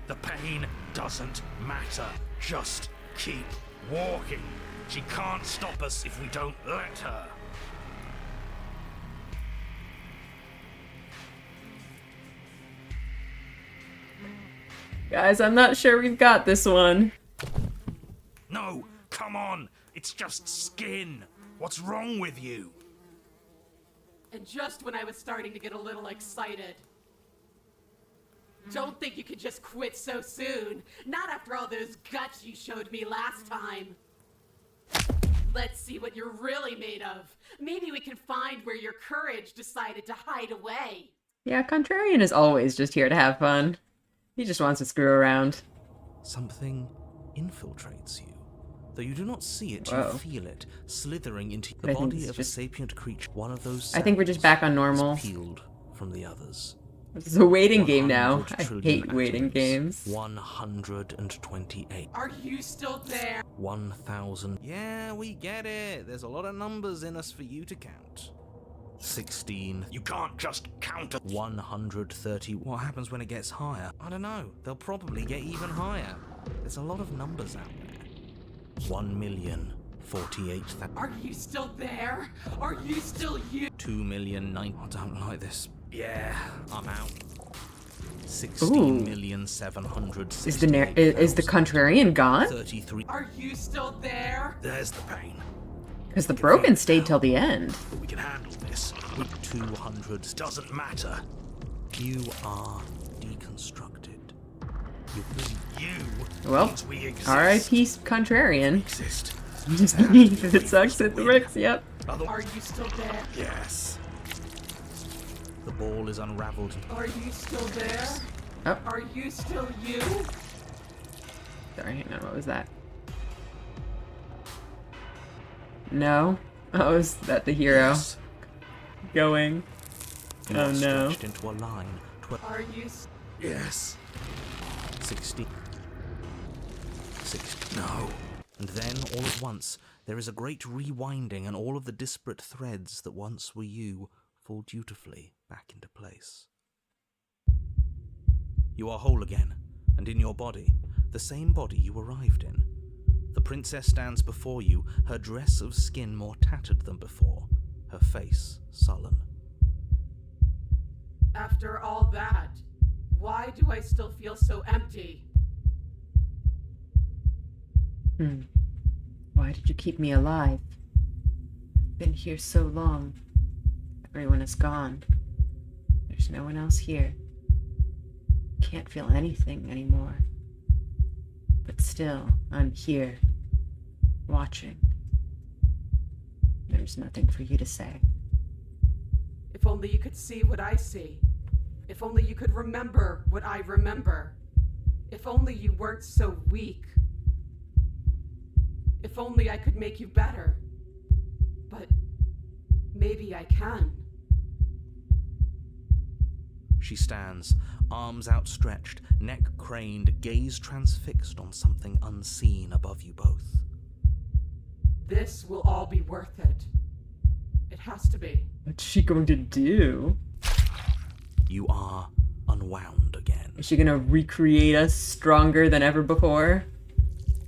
The pain doesn't matter. Just keep walking. She can't stop us if we don't let her. Guys, I'm not sure we've got this one. No, come on. It's just skin. What's wrong with you? And just when I was starting to get a little excited. Don't think you could just quit so soon. Not after all those guts you showed me last time. Let's see what you're really made of. Maybe we can find where your courage decided to hide away. Yeah, Contrarian is always just here to have fun. He just wants to screw around. Something infiltrates you. Though you do not see it, Whoa. you feel it, slithering into But the I think body it's of just- a sapient creature. One of those I think we're just cells back on is normal. peeled from the others. This is a waiting game now. 100 I trillion hate waiting atoms. games. 128. Are you still there? 1,000. Yeah, we get it. There's a lot of numbers in us for you to count. 16. You can't just count it. 130. What happens when it gets higher? I don't know. They'll probably get even higher. There's a lot of numbers out there. 1,048,000. Are you still there? Are you still you? 2,009,000. I don't like this. Yeah, I'm out. 16,760,000. Is the Contrarian gone? 33. Are you still there? There's the pain. Because the Broken stayed till the end. But we can handle this. 200. Doesn't matter. You are deconstructed. You Well, means we exist. R.I.P. Contrarian. Exist. It sucks at the bricks, yep. Are you still there? Yes. The ball is unraveled. Are you still there? Oh. Are you still you? Sorry, hang on, what was that? No? Oh, is that the hero? Yes. Going. You Oh are no. stretched into a line. Are you Yes. 60. 60. No. And then, all at once, there is a great rewinding, and all of the disparate threads that once were you fall dutifully back into place. You are whole again, and in your body, the same body you arrived in. The princess stands before you, her dress of skin more tattered than before, her face sullen. After all that, why do I still feel so empty? Why did you keep me alive? I've been here so long. Everyone is gone. There's no one else here. Can't feel anything anymore. But still, I'm here. Watching. There's nothing for you to say. If only you could see what I see. If only you could remember what I remember. If only you weren't so weak. If only I could make you better. But maybe I can. She stands, arms outstretched, neck craned, gaze transfixed on something unseen above you both. This will all be worth it. It has to be. What's she going to do? You are unwound again. Is she gonna recreate us stronger than ever before?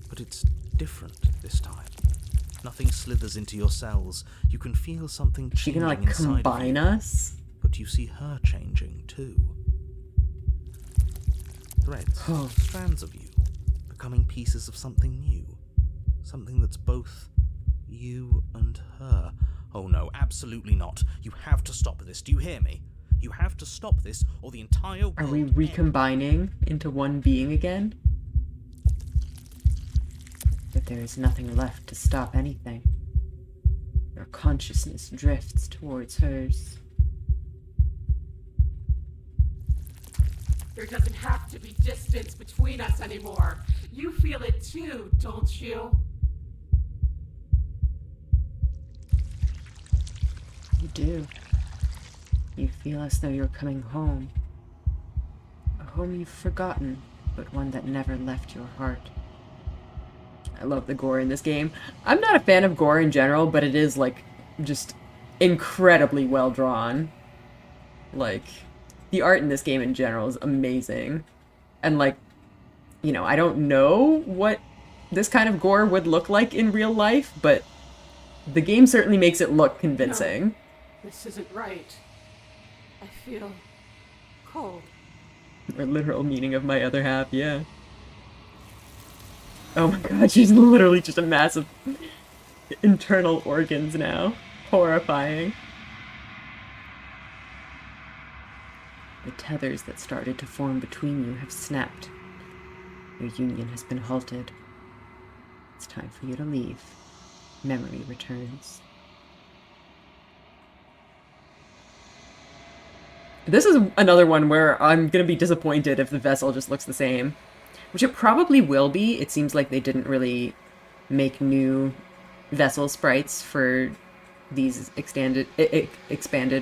But it's different this time. Nothing slithers into your cells. You can feel something Is she changing gonna, like, inside of combine you. us? But you see her changing too. Threads, Oh. strands of you, becoming pieces of something new. Something that's both you and her. Oh no, absolutely not. You have to stop this. Do you hear me? You have to stop this, or the entire world... Are we recombining into one being again? But there is nothing left to stop anything. Your consciousness drifts towards hers. There doesn't have to be distance between us anymore. You feel it too, don't you? You do. You feel as though you're coming home. A home you've forgotten, but one that never left your heart. I love the gore in this game. I'm not a fan of gore in general, but it is, like, just incredibly well drawn. Like, the art in this game in general is amazing. And, like, you know, I don't know what this kind of gore would look like in real life, but the game certainly makes it look convincing. No, this isn't right. I feel cold. Or literal meaning of my other half, yeah. Oh my god, she's literally just a mass of internal organs now. Horrifying. The tethers that started to form between you have snapped. Your union has been halted. It's time for you to leave. Memory returns. This is another one where I'm gonna be disappointed if the vessel just looks the same. Which it probably will be. It seems like they didn't really make new vessel sprites for these expanded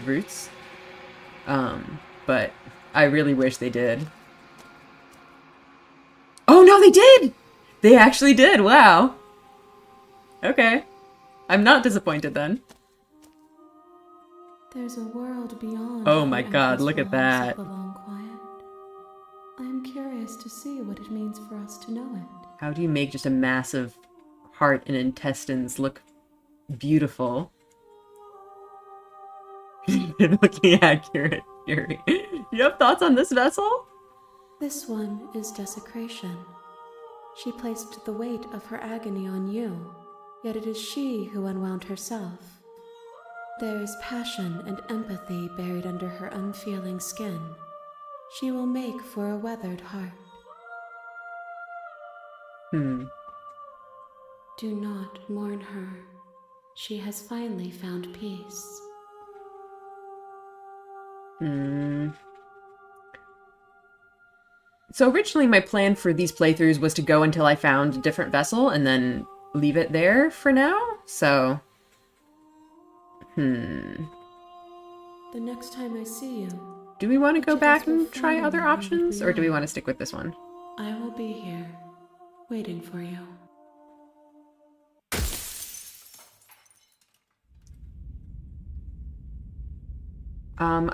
routes. But I really wish they did. Oh no, they did! They actually did, wow. Okay. I'm not disappointed then. There's a world beyond. Oh my god, look at that. I am curious to see what it means for us to know it. How do you make just a massive heart and intestines look beautiful? Looking accurate, Fury. You have thoughts on this vessel? This one is desecration. She placed the weight of her agony on you, yet it is she who unwound herself. There is passion and empathy buried under her unfeeling skin. She will make for a weathered heart. Do not mourn her. She has finally found peace. So originally my plan for these playthroughs was to go until I found a different vessel and then leave it there for now, so... The next time I see you... Do we want to go back and try other options, or do we want to stick with this one? I will be here, waiting for you.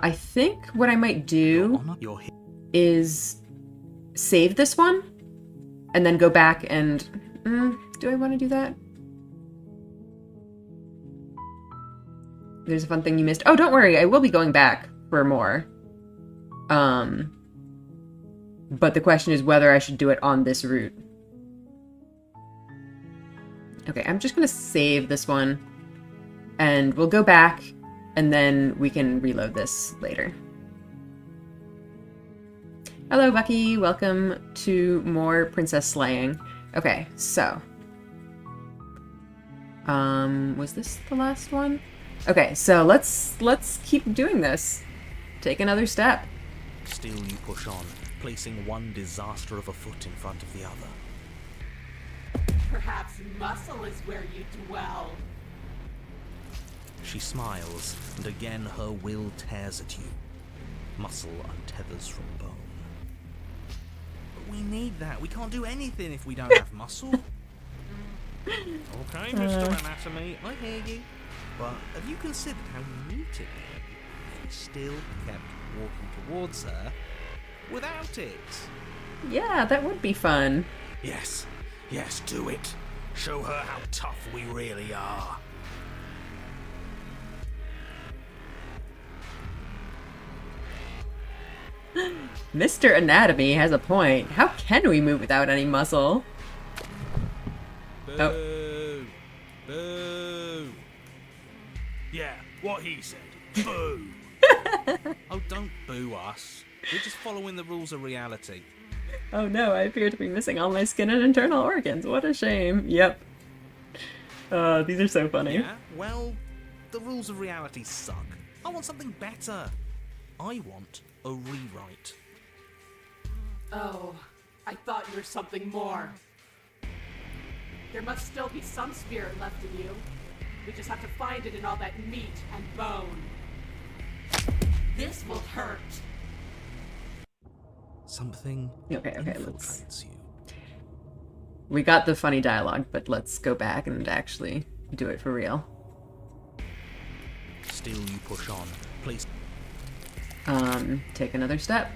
I think what I might do is save this one, and then go back and... do I want to do that? There's a fun thing you missed. Oh, don't worry, I will be going back for more. But the question is whether I should do it on this route. Okay, I'm just gonna save this one, and we'll go back, and then we can reload this later. Hello, Bucky. Welcome to more princess slaying. Okay, so... was this the last one? Okay, so let's keep doing this. Take another step. Still you push on, placing one disaster of a foot in front of the other. Perhaps muscle is where you dwell. She smiles, and again her will tears at you. Muscle untethers from bone. But we need that. We can't do anything if we don't have muscle. Okay, Mr. Anatomy, I hear you. But have you considered how neat it would be if we still kept walking towards her without it? Yeah, that would be fun. Yes, yes, do it. Show her how tough we really are. Mr. Anatomy has a point. How can we move without any muscle? Boo! Oh. Boo! Yeah, what he said. Boo! Oh, don't boo us. We're just following the rules of reality. Oh no, I appear to be missing all my skin and internal organs. What a shame. Yep. These are so funny. Yeah, well, the rules of reality suck. I want something better. I want a rewrite. Oh, I thought you were something more. There must still be some spirit left in you. We just have to find it in all that meat and bone. This will hurt. Something Okay, infiltrates you. We got the funny dialogue, but let's go back and actually do it for real. Still you push on. Place Take another step.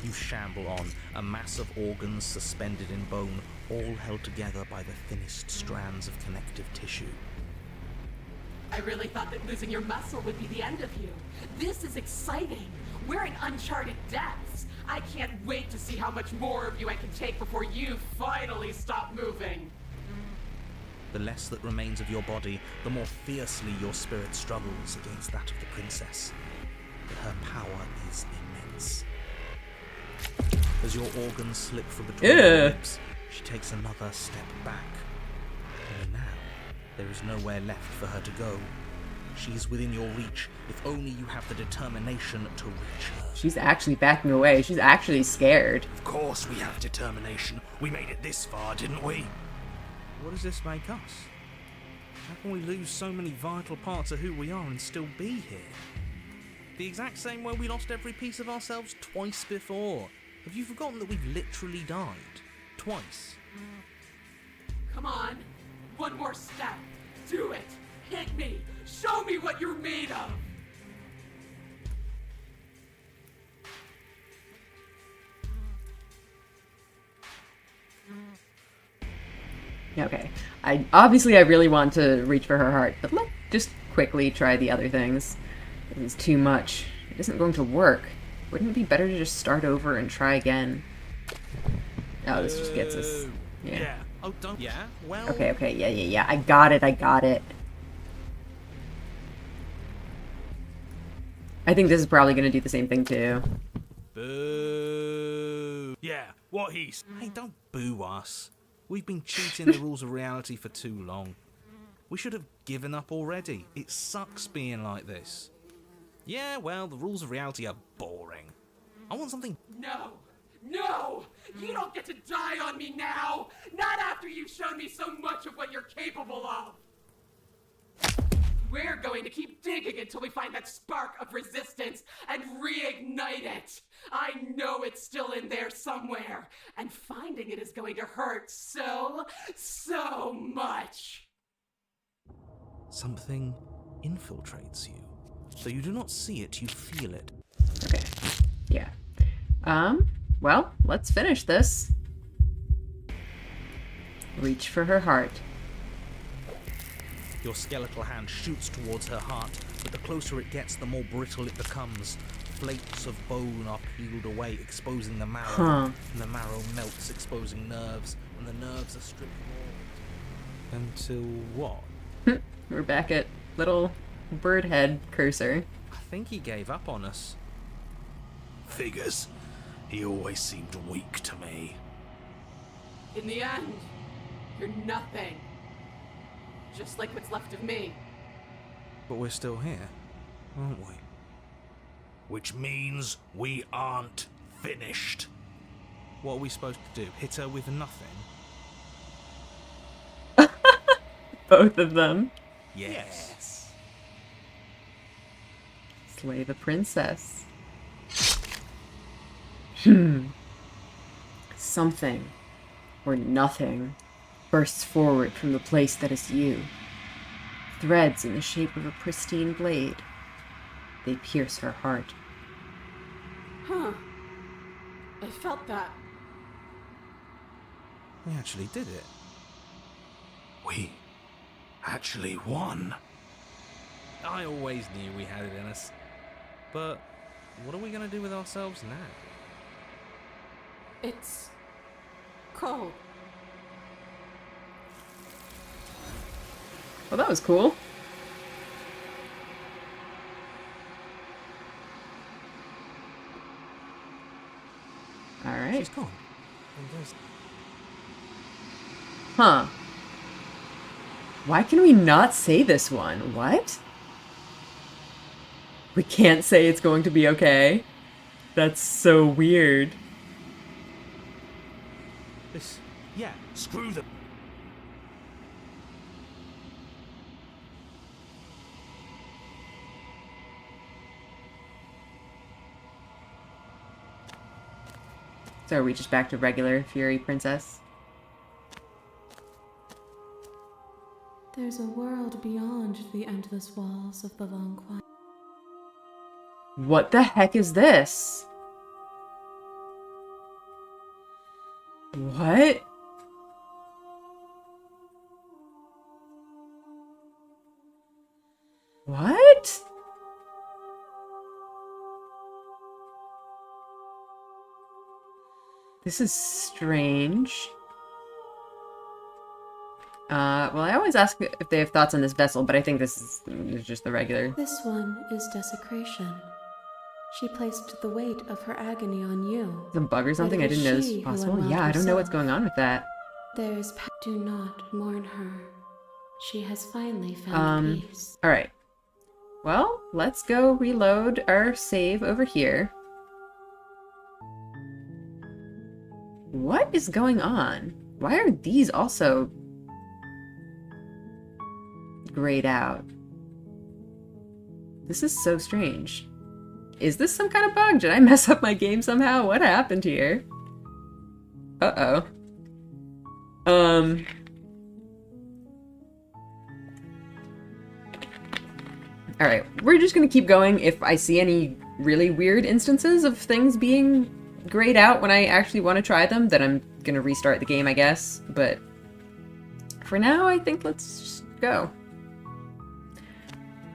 you shamble on, a mass of organs suspended in bone, all held together by the thinnest strands of connective tissue. I really thought that losing your muscle would be the end of you. This is exciting. We're in uncharted depths. I can't wait to see how much more of you I can take before you finally stop moving. The less that remains of your body, the more fiercely your spirit struggles against that of the princess. But her power is immense. As your organs slip from between her lips, she takes another step back. Only now, there is nowhere left for her to go. She is within your reach, if only you have the determination to reach her. She's actually backing away. She's actually scared. Of course we have determination. We made it this far, didn't we? What does this make us? How can we lose so many vital parts of who we are and still be here? The exact same way we lost every piece of ourselves twice before. Have you forgotten that we've literally died? Twice. Come on. One more step. Do it. Hit me. Show me what you're made of. Okay. I really want to reach for her heart, but let's just quickly try the other things. This is too much. It isn't going to work. Wouldn't it be better to just start over and try again? Oh, this just gets us. Yeah. Oh, don't. Yeah? Well. Okay. Yeah. I got it. I think this is probably going to do the same thing too. Boo. Yeah, what he's. Hey, don't boo us. We've been cheating the rules of reality for too long. We should have given up already. It sucks being like this. Yeah, well, the rules of reality are boring. I want something. No! You don't get to die on me now! Not after you've shown me so much of what you're capable of! We're going to keep digging until we find that spark of resistance and reignite it! I know it's still in there somewhere, and finding it is going to hurt so much! Something infiltrates you. So you do not see it, you feel it. Okay. Yeah. Well, let's finish this. Reach for her heart. Your skeletal hand shoots towards her heart, but the closer it gets, the more brittle it becomes. Flakes of bone are peeled away, exposing the marrow, and the marrow melts, exposing nerves, and the nerves are stripped more. Until what? We're back at little bird head cursor. I think he gave up on us. Figures. He always seemed weak to me. In the end, you're nothing. Just like what's left of me. But we're still here, aren't we? Which means we aren't finished. What are we supposed to do? Hit her with nothing? Both of them. Yes. Slay the princess. Something, or nothing, bursts forward from the place that is you. Threads in the shape of a pristine blade. They pierce her heart. Huh. I felt that. We actually did it. We actually won. I always knew we had it in us. But what are we going to do with ourselves now? It's cold. Well, that was cool. Alright. She's gone. And there's... Huh. Why can we not say this one? What? We can't say it's going to be okay? That's so weird. This... Yeah, Screw them. So are we just back to regular Fury Princess? There's a world beyond the endless walls of the long quiet. What the heck is this? What? What? This is strange. Well, I always ask if they have thoughts on this vessel, but I think this is just the regular. This one is desecration. She placed the weight of her agony on you. Some bug or something? I didn't know this was possible. Yeah, I don't know what's going on with that. Do not mourn her. She has finally found peace. Alright. Well, let's go reload our save over here. What is going on? Why are these also grayed out? This is so strange. Is this some kind of bug? Did I mess up my game somehow? What happened here? Uh-oh. Alright, we're just gonna keep going. If I see any really weird instances of things being grayed out when I actually want to try them, then I'm gonna restart the game, I guess. But for now, I think let's just go.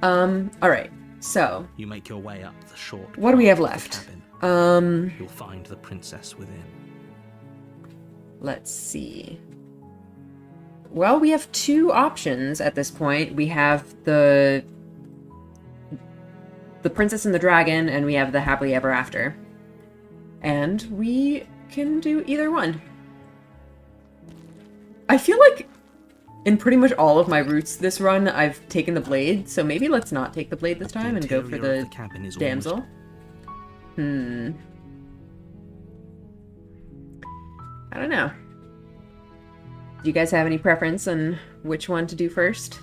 Alright, so You make your way up the short what do we have path left? to the cabin. You'll find the princess within. Let's see. Well, we have two options at this point. We have the Princess and the Dragon, and we have the Happily Ever After. And we can do either one. I feel like in pretty much all of my routes this run, I've taken the blade, so maybe let's not take the blade this time and go for interior the of cabin is damsel. I don't know. Do you guys have any preference on which one to do first?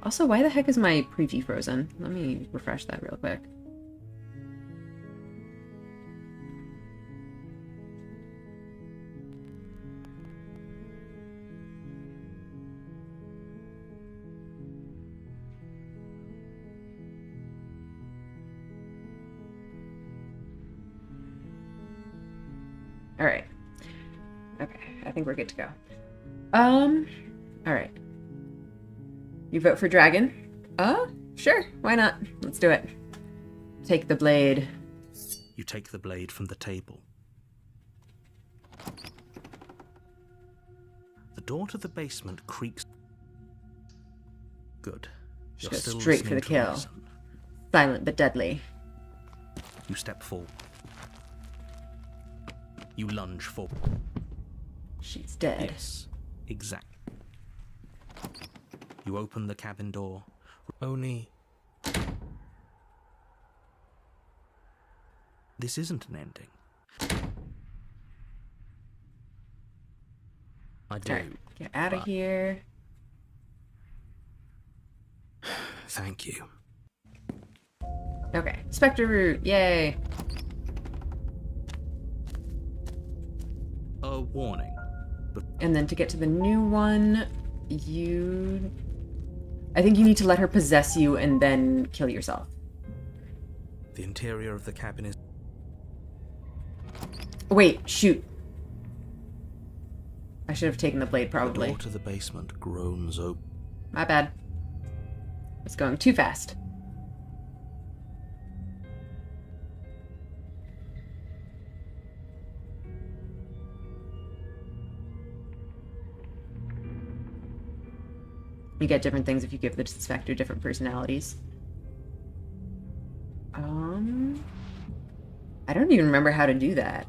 Also, why the heck is my preview frozen? Let me refresh that real quick. Alright. Okay, I think we're good to go. Alright. You vote for dragon? Sure, why not? Let's do it. Take the blade. You take the blade from the table. The door to the basement creaks. Good. Just You're go still straight for the listening to kill. reason. Silent but deadly. You step forward. You lunge forward. She's dead. Yes, exactly. You open the cabin door. Only... This isn't an ending. I do. Alright, get out of but- here. Thank you. Okay, Spectre route, yay! A warning. And then to get to the new one, I think you need to let her possess you and then kill yourself. The interior of the cabin is... Wait, shoot. I should have taken the blade, The probably. door to the basement groans open. My bad. It's going too fast. You get different things if you give the Spectre different personalities. I don't even remember how to do that.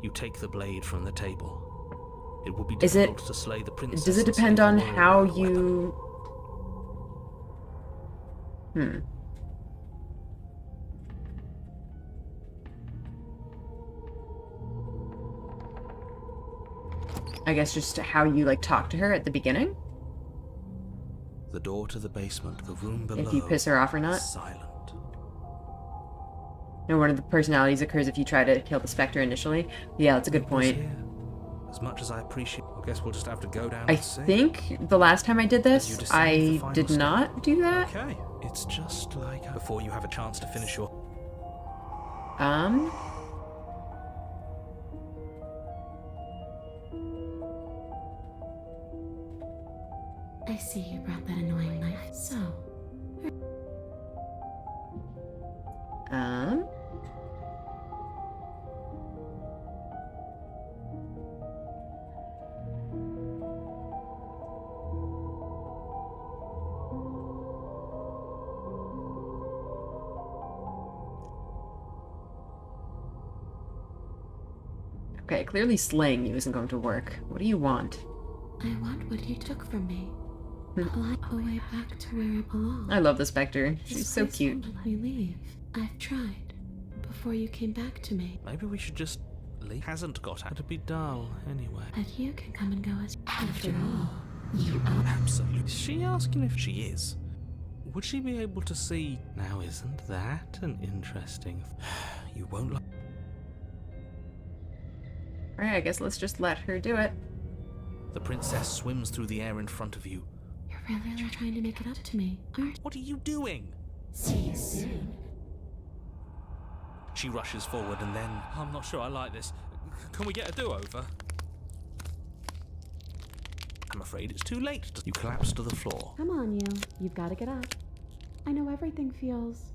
You take the blade from the table. It will be Is it- difficult to slay the princess. Does it and depend save on the world how with a weapon. you... I guess just how you, like, talk to her at the beginning? The door to the basement, the room below. If you piss her off or not. Silent. And one of the personalities occurs if you try to kill the Spectre initially. Yeah, that's a good point. Here. As much as I appreciate, I guess we'll just have to go down I and see. think the last time I did You this, decide I the final did step. not do that. Okay, it's just like before you have a chance to finish your. I see you brought that annoying knife. So, Okay, clearly slaying you isn't going to work. What do you want? I want what you took from me. Fly away back to where I belong. I love the Spectre. She's This so place cute. won't let me leave. I've tried. Before you came back to me. Maybe we should just leave. Hasn't got out to be dull anyway. But you can come and go as after all. You Absolutely. Is she asking if she is? Would she be able to see? Now, isn't that an interesting? You won't like. Alright, I guess let's just let her do it. The princess swims through the air in front of you. You're really trying to make it up to me, aren't What are you doing? See you soon. She rushes forward and then. I'm not sure I like this. Can we get a do-over? I'm afraid it's too late. You collapse to the floor. Come on, you. You've got to get up. I know everything feels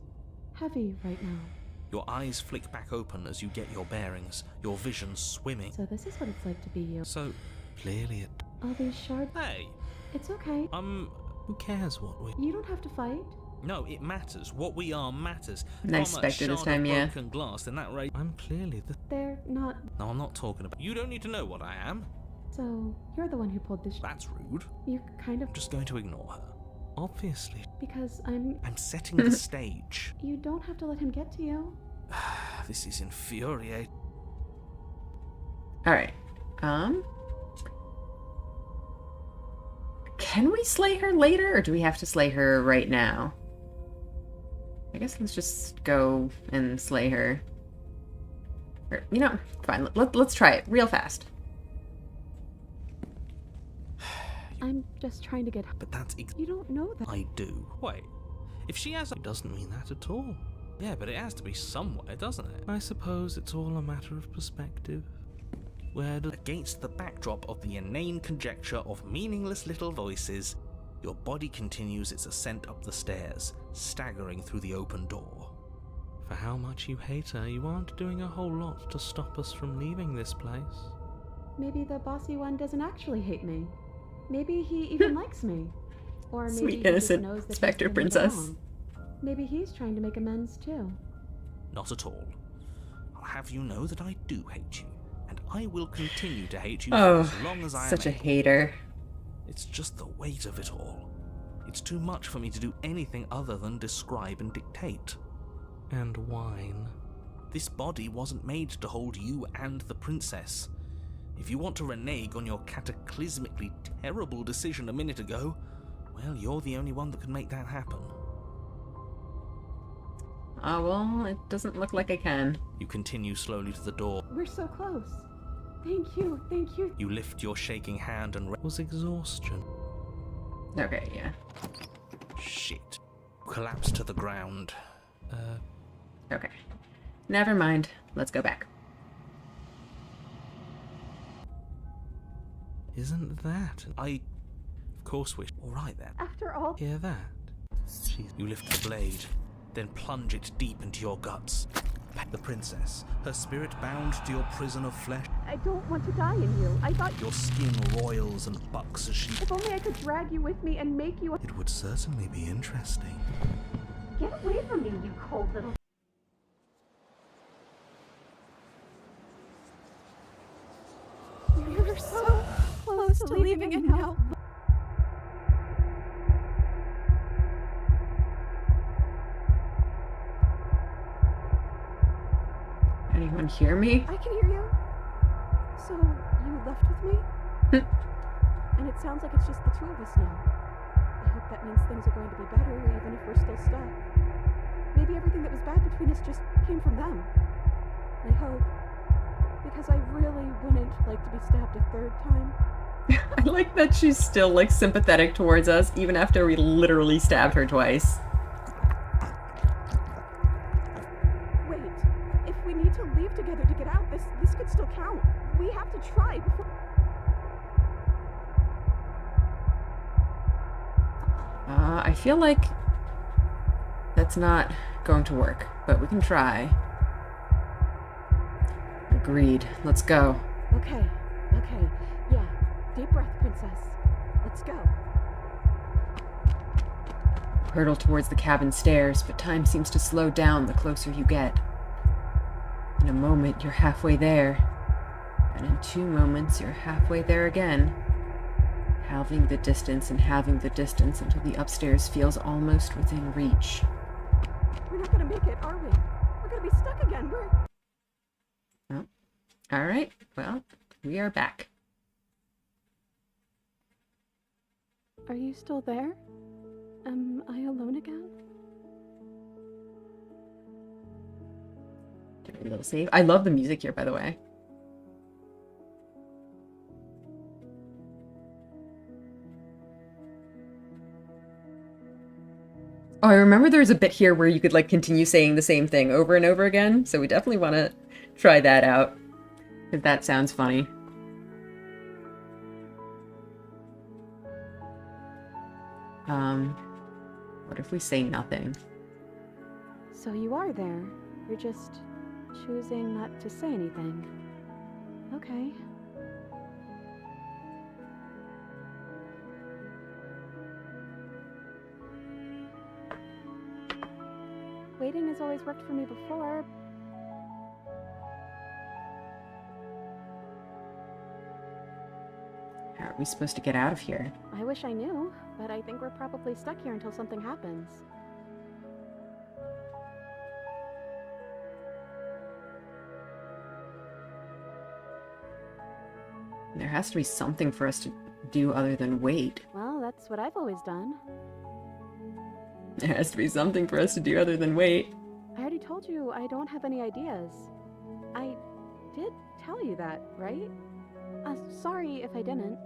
heavy right now. Your eyes flick back open as you get your bearings, your vision swimming. So this is what it's like to be you. So, clearly it. All these shards. Hey, It's okay. who cares what we. You don't have to fight. No, it matters. What we are matters. Nice From a Spectre this shard time, of yeah. broken glass, then that rate. I'm clearly the. They're not. No, I'm not talking about. You don't need to know what I am. So you're the one who pulled this. That's rude. You're kind of. I'm just going to ignore her. Obviously, Because I'm. I'm setting the stage. You don't have to let him get to you. This is infuriating. Alright. Can we slay her later, or do we have to slay her right now? I guess let's just go and slay her. Or, you know, fine. Let's try it real fast. I'm just trying to get. But that's You don't know that. I do. Wait, if she has, it doesn't mean that at all. Yeah, but it has to be somewhere, doesn't it? I suppose it's all a matter of perspective. Where does... Against the backdrop of the inane conjecture of meaningless little voices, your body continues its ascent up the stairs, staggering through the open door. For how much you hate her, you aren't doing a whole lot to stop us from leaving this place. Maybe the bossy one doesn't actually hate me. Maybe he even likes me. Or maybe Sweet, he just innocent knows that Spectre he's doing it princess. wrong. Maybe he's trying to make amends too. Not at all. I'll have you know that I do hate you, and I will continue to hate you Oh, for as long as I am such a able. hater. It's just the weight of it all. It's too much for me to do anything other than describe and dictate. And whine. This body wasn't made to hold you and the princess. If you want to renege on your cataclysmically terrible decision a minute ago, well, you're the only one that can make that happen. Oh, well, it doesn't look like I can. You continue slowly to the door. We're so close. Thank you, thank you. You lift your shaking hand and was exhaustion. Okay, yeah. Shit. Collapse to the ground. Okay. Never mind. Let's go back. Isn't that? I, of course, wish. All right then. After all, Hear that? You lift the blade, then plunge it deep into your guts. The princess, her spirit bound to your prison of flesh. I don't want to die in you. I thought Your skin roils and bucks as she. if only I could drag you with me and make you a. It would certainly be interesting. Get away from me, you cold little. You're so close to leaving it now. Anyone hear me? I can hear you. So, you left with me? And it sounds like it's just the two of us now. I hope that means things are going to be better, even if we're still stuck. Maybe everything that was bad between us just came from them. I hope. Because I really wouldn't like to be stabbed a third time. I like that she's still, like, sympathetic towards us, even after we literally stabbed her twice. Wait, if we need to leave together to get out, this could still count. We have to try before... I feel like that's not going to work, but we can try. Agreed. Let's go. Okay. Yeah. Deep breath, princess. Let's go. Hurtle towards the cabin stairs, but time seems to slow down the closer you get. In a moment, you're halfway there. And in 2 moments, you're halfway there again. Halving the distance and halving the distance until the upstairs feels almost within reach. We're not gonna make it, are we? We're gonna be stuck again. Oh. Alright, well, we are back. Are you still there? Am I alone again? A little save. I love the music here, by the way. Oh, I remember there was a bit here where you could, like, continue saying the same thing over and over again, so we definitely want to try that out. Because that sounds funny. What if we say nothing? So you are there. You're just choosing not to say anything. Okay. Waiting has always worked for me before. How are we supposed to get out of here? I wish I knew, but I think we're probably stuck here until something happens. There has to be something for us to do other than wait. Well, that's what I've always done. There has to be something for us to do other than wait. I already told you I don't have any ideas. I did tell you that, right? Sorry if I didn't.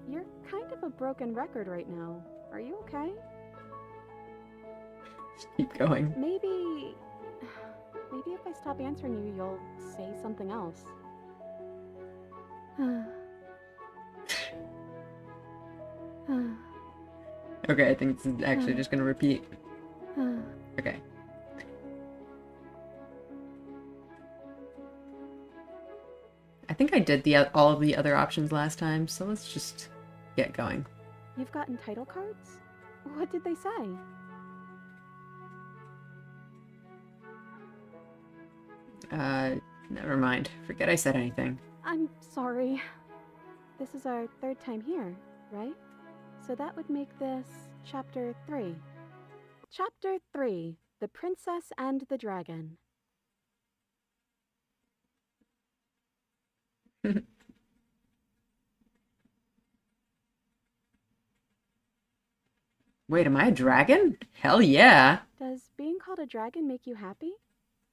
You're kind of a broken record right now. Are you okay? Keep going. Maybe if I stop answering you, you'll say something else. Okay, I think this is actually just gonna repeat. Okay. I think I did all of the other options last time, so let's just get going. You've gotten title cards? What did they say? Never mind. Forget I said anything. I'm sorry. This is our 3rd time here, right? So that would make this Chapter 3. Chapter 3, The Princess and the Dragon. Wait, am I a dragon? Hell yeah! Does being called a dragon make you happy?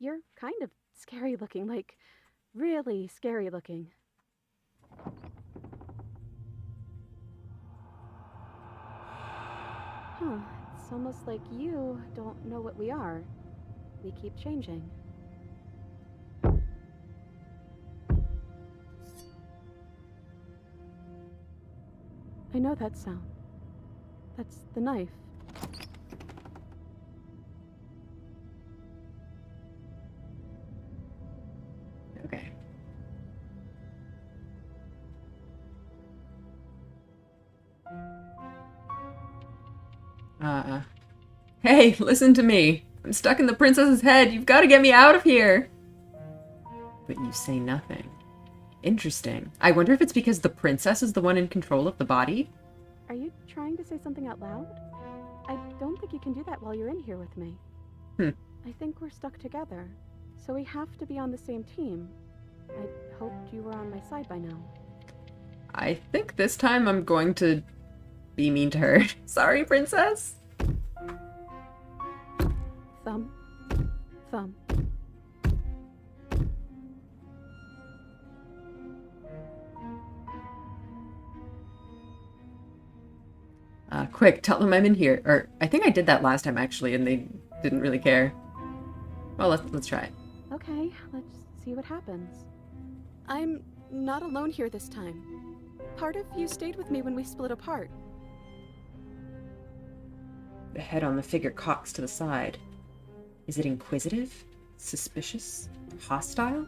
You're kind of scary looking, like, really scary looking. Huh, it's almost like you don't know what we are. We keep changing. I know that sound. That's the knife. Okay. Hey, listen to me. I'm stuck in the princess's head. You've got to get me out of here. But you say nothing. Interesting. I wonder if it's because the princess is the one in control of the body? Are you trying to say something out loud? I don't think you can do that while you're in here with me. I think we're stuck together, so we have to be on the same team. I hoped you were on my side by now. I think this time I'm going to be mean to her. Sorry, princess. Thumb. Thumb. Quick, tell them I'm in here. Or, I think I did that last time, actually, and they didn't really care. Well, let's try it. Okay, let's see what happens. I'm not alone here this time. Part of you stayed with me when we split apart. The head on the figure cocks to the side. Is it inquisitive? Suspicious? Hostile?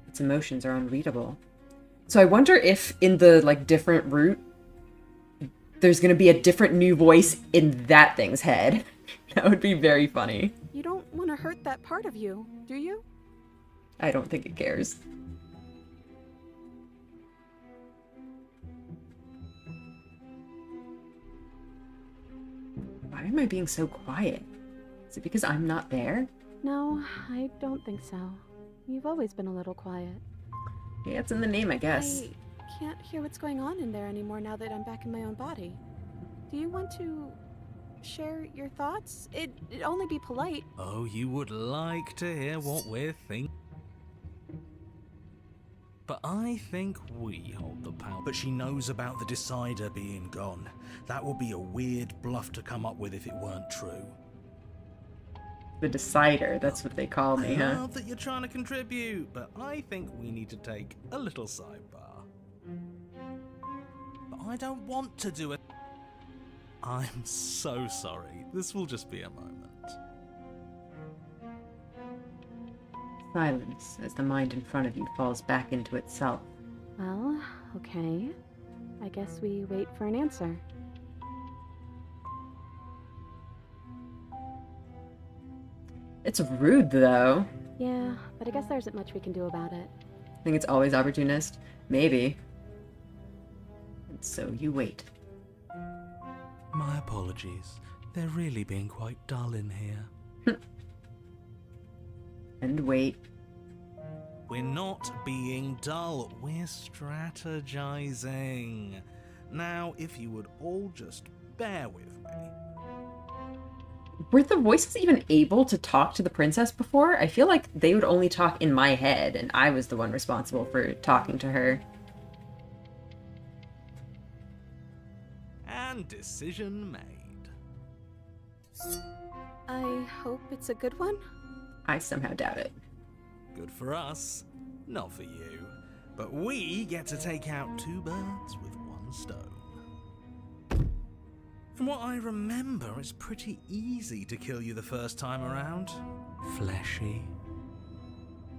Its emotions are unreadable. So I wonder if in the, like, different route, there's gonna be a different new voice in that thing's head. That would be very funny. You don't want to hurt that part of you, do you? I don't think it cares. Why am I being so quiet? Is it because I'm not there? No, I don't think so. You've always been a little quiet. Yeah, it's in the name, I guess. I can't hear what's going on in there anymore now that I'm back in my own body. Do you want to share your thoughts? It'd only be polite. Oh, you would like to hear what we're thinking. But I think we hold the power. But she knows about the Decider being gone. That would be a weird bluff to come up with if it weren't true. The Decider, that's what they call me, I huh? love that you're trying to contribute, but I think we need to take a little sidebar. But I don't want to do it. I'm so sorry. This will just be a moment. Silence as the mind in front of you falls back into itself. Well, okay. I guess we wait for an answer. It's rude, though. Yeah, but I guess there isn't much we can do about it. I think it's always opportunist. Maybe. And so you wait. My apologies. They're really being quite dull in here. And wait. We're not being dull, we're strategizing. Now, if you would all just bear with me. Were the voices even able to talk to the princess before? I feel like they would only talk in my head, and I was the one responsible for talking to her. And decision made. I hope it's a good one. I somehow doubt it. Good for us, not for you. But we get to take out two birds with one stone. From what I remember, it's pretty easy to kill you the first time around. Fleshy.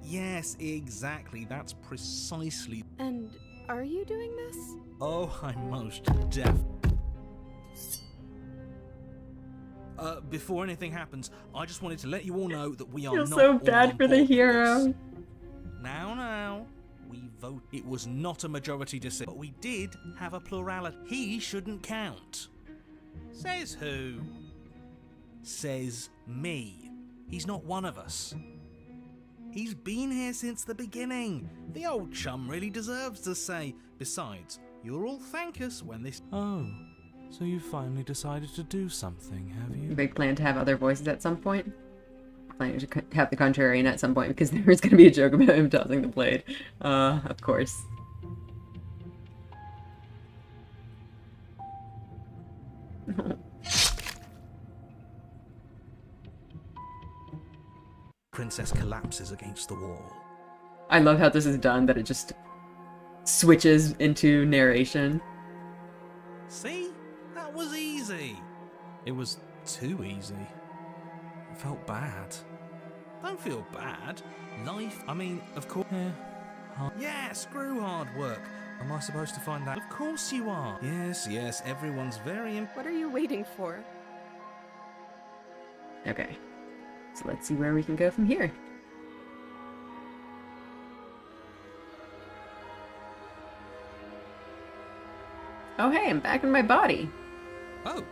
Yes, exactly. That's precisely. And are you doing this? Oh, I'm most deaf. Before anything happens, I just wanted to let you all know that we are Feel not so all bad on for the board with hero. this. Now, we vote. It was not a majority decision, but we did have a plurality. He shouldn't count. Says who? Says me. He's not one of us. He's been here since the beginning. The old chum really deserves to say. Besides, you'll all thank us when this. Oh, so you finally decided to do something, have you? Big plan to have other voices at some point. Planning to have the contrarian at some point because there was going to be a joke about him tossing the blade. Of course. Princess collapses against the wall. I love how this is done, that it just switches into narration. See? That was easy. It was too easy. I felt bad. Don't feel bad. Life, I mean, of course. Yeah, screw hard work. Am I supposed to find that? Of course you are. Yes, everyone's very What are you waiting for? Okay. So let's see where we can go from here. Oh hey, I'm back in my body. Oh,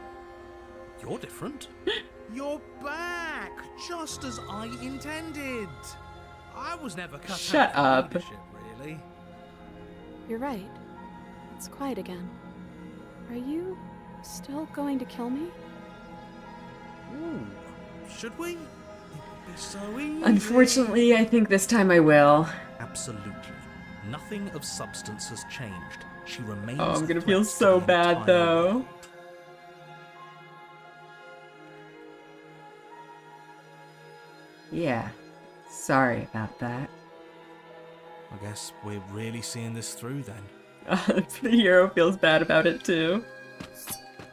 you're different. You're back, just as I intended. I was never cut Shut out for up. leadership, really. You're right. It's quiet again. Are you still going to kill me? Ooh, should we? It'd be so easy. Unfortunately, I think this time I will. Absolutely. Nothing of substance has changed. She remains. Oh, I'm a gonna feel threat to so the bad, entire though. world. Yeah. Sorry about that. I guess we're really seeing this through then. The hero feels bad about it, too.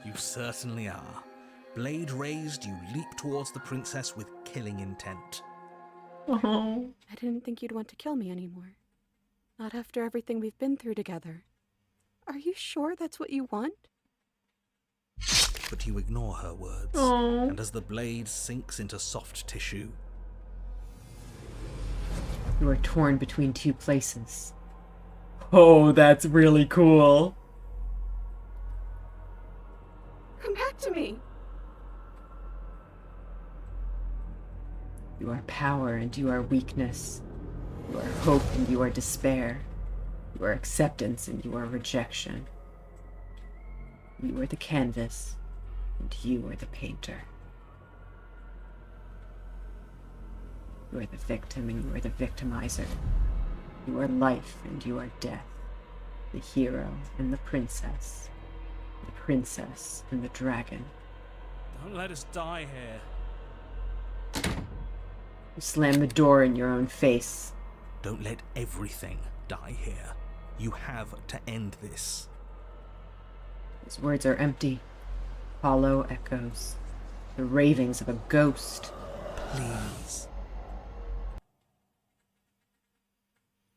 You certainly are. Blade raised, you leap towards the princess with killing intent. Oh. I didn't think you'd want to kill me anymore. Not after everything we've been through together. Are you sure that's what you want? But you ignore her words, Oh. and as the blade sinks into soft tissue, You are torn between two places. Oh, that's really cool. Come back to me! You are power and you are weakness. You are hope and you are despair. You are acceptance and you are rejection. You are the canvas and you are the painter. You are the victim and you are the victimizer. You are life and you are death. The hero and the princess. The princess and the dragon. don't let us die here. You slam the door in your own face. Don't let everything die here. You have to end this. His words are empty, hollow echoes, the ravings of a ghost. Please.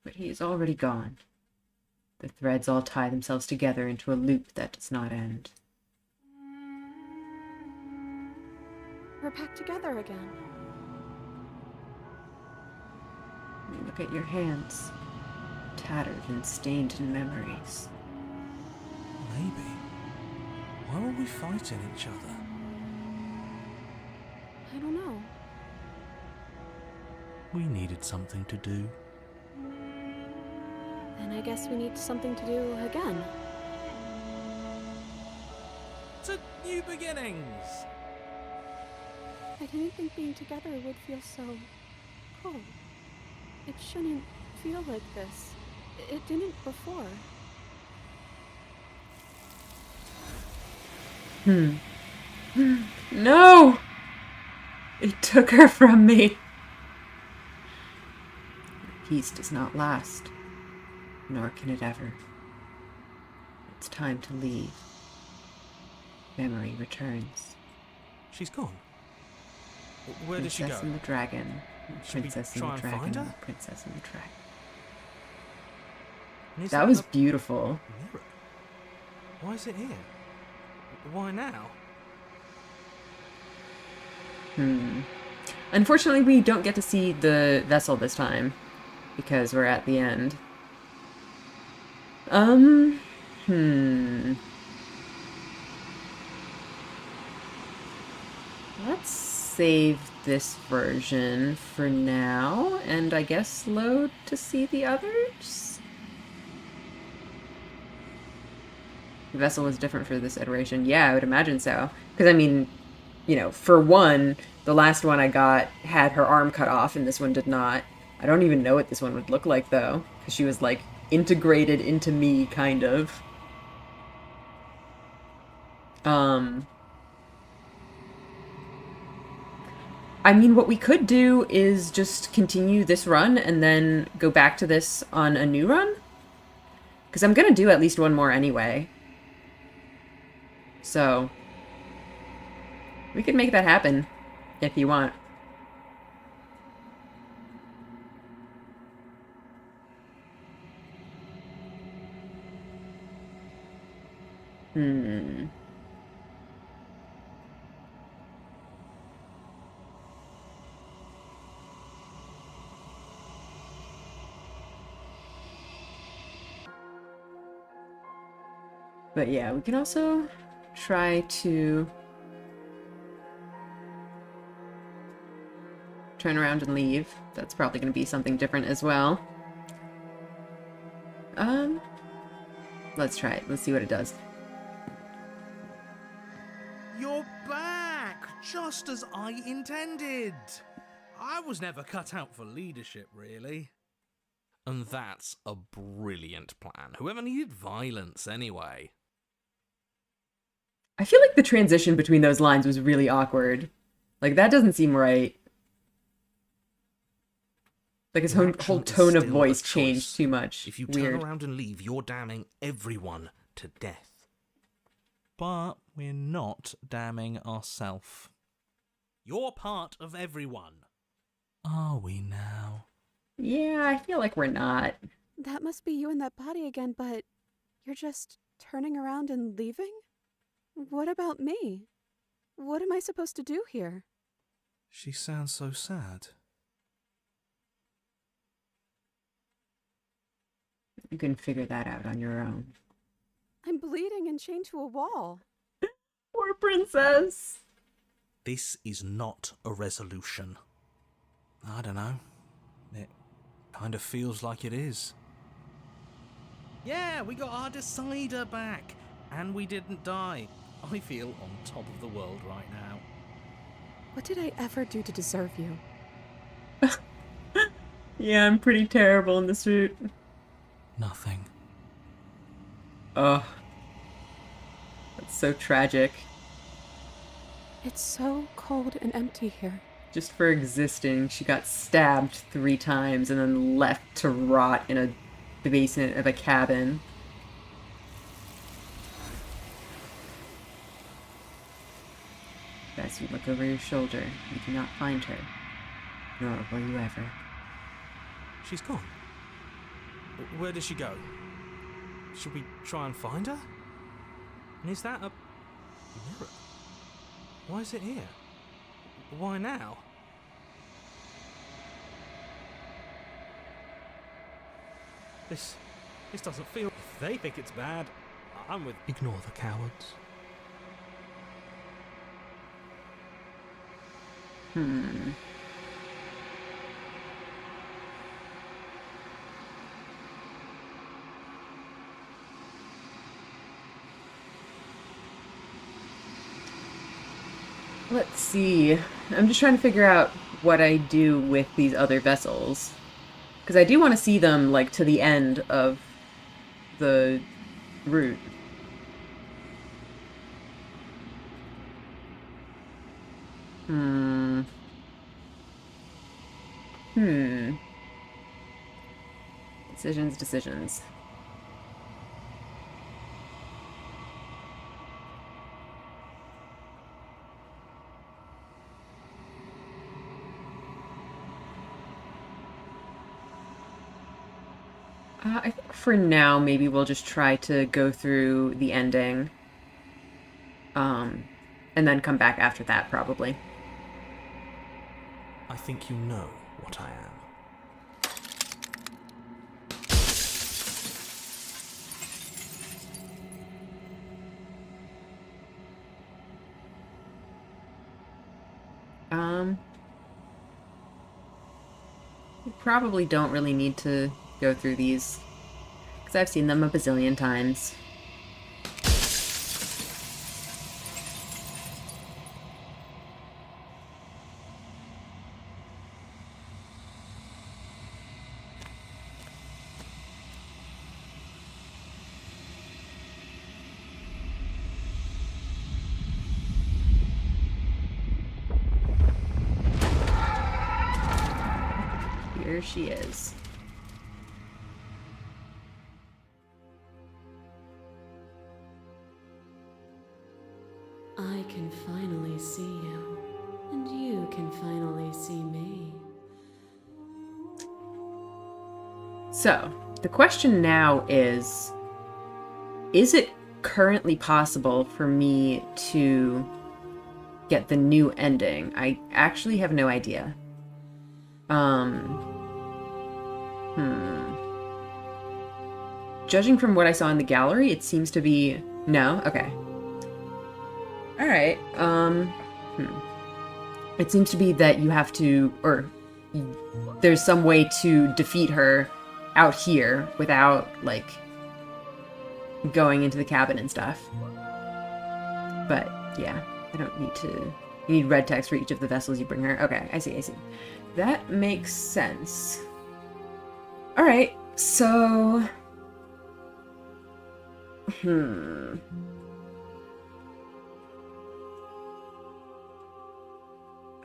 But he is already gone. The threads all tie themselves together into a loop that does not end. We're back together again. You look at your hands, tattered and stained in memories. Maybe. Why were we fighting each other? I don't know. We needed something to do. Then I guess we need something to do again. To new beginnings! I didn't think being together would feel so cold. It shouldn't feel like this. It didn't before. No! It took her from me. Peace does not last, nor can it ever. It's time to leave. Memory returns. She's gone. Where did she go? Princess and the Dragon. Should we Princess and try the and Dragon. find her? Princess and the Dragon. And is That was a beautiful. mirror? Why is it here? Why now? Unfortunately, we don't get to see the vessel this time, because we're at the end. Let's save this version for now, and I guess load to see the others? The vessel was different for this iteration. Yeah, I would imagine so. Because, I mean, you know, for one, the last one I got had her arm cut off, and this one did not. I don't even know what this one would look like, though, because she was, like, integrated into me, kind of. I mean, what we could do is just continue this run and then go back to this on a new run. Because I'm going to do at least one more anyway. So, we could make that happen, if you want. But yeah, we can also try to turn around and leave. That's probably going to be something different as well. Let's try it. Let's see what it does. You're back! Just as I intended! I was never cut out for leadership, really. And that's a brilliant plan. Whoever needed violence, anyway? I feel like the transition between those lines was really awkward. Like, that doesn't seem right. Like, his whole Action is tone of still voice a choice. changed too much. If you Weird. turn around and leave, you're damning everyone to death. But we're not damning ourselves. You're part of everyone. Are we now? Yeah, I feel like we're not. That must be you in that body again, but you're just turning around and leaving? What about me? What am I supposed to do here? She sounds so sad. You can figure that out on your own. I'm bleeding and chained to a wall. Poor princess. This is not a resolution. I don't know. It kind of feels like it is. Yeah, we got our decider back. And we didn't die. I feel on top of the world right now. What did I ever do to deserve you? Yeah, I'm pretty terrible in this route. Nothing. Ugh. That's so tragic. It's so cold and empty here. Just for existing, she got stabbed 3 times and then left to rot in the basement of a cabin. As you look over your shoulder, you do not find her. Nor will you ever. She's gone. Where did she go? Should we try and find her? And is that a mirror? Why is it here? Why now? This doesn't feel... If they think it's bad, I'm with... Ignore the cowards. Let's see. I'm just trying to figure out what I do with these other vessels. Because I do want to see them, like, to the end of the route. Decisions. I think for now, maybe we'll just try to go through the ending. And then come back after that, probably. I think you know what I am. We probably don't really need to go through these, because I've seen them a bazillion times. Here she is. I can finally see you, and you can finally see me. So, the question now is it currently possible for me to get the new ending? I actually have no idea. Judging from what I saw in the gallery, it seems to be... No? Okay. Alright, It seems to be that you have to... Or... There's some way to defeat her out here without, like... going into the cabin and stuff. But, yeah, I don't need to... You need red text for each of the vessels you bring her. Okay, I see. That makes sense. Alright, so...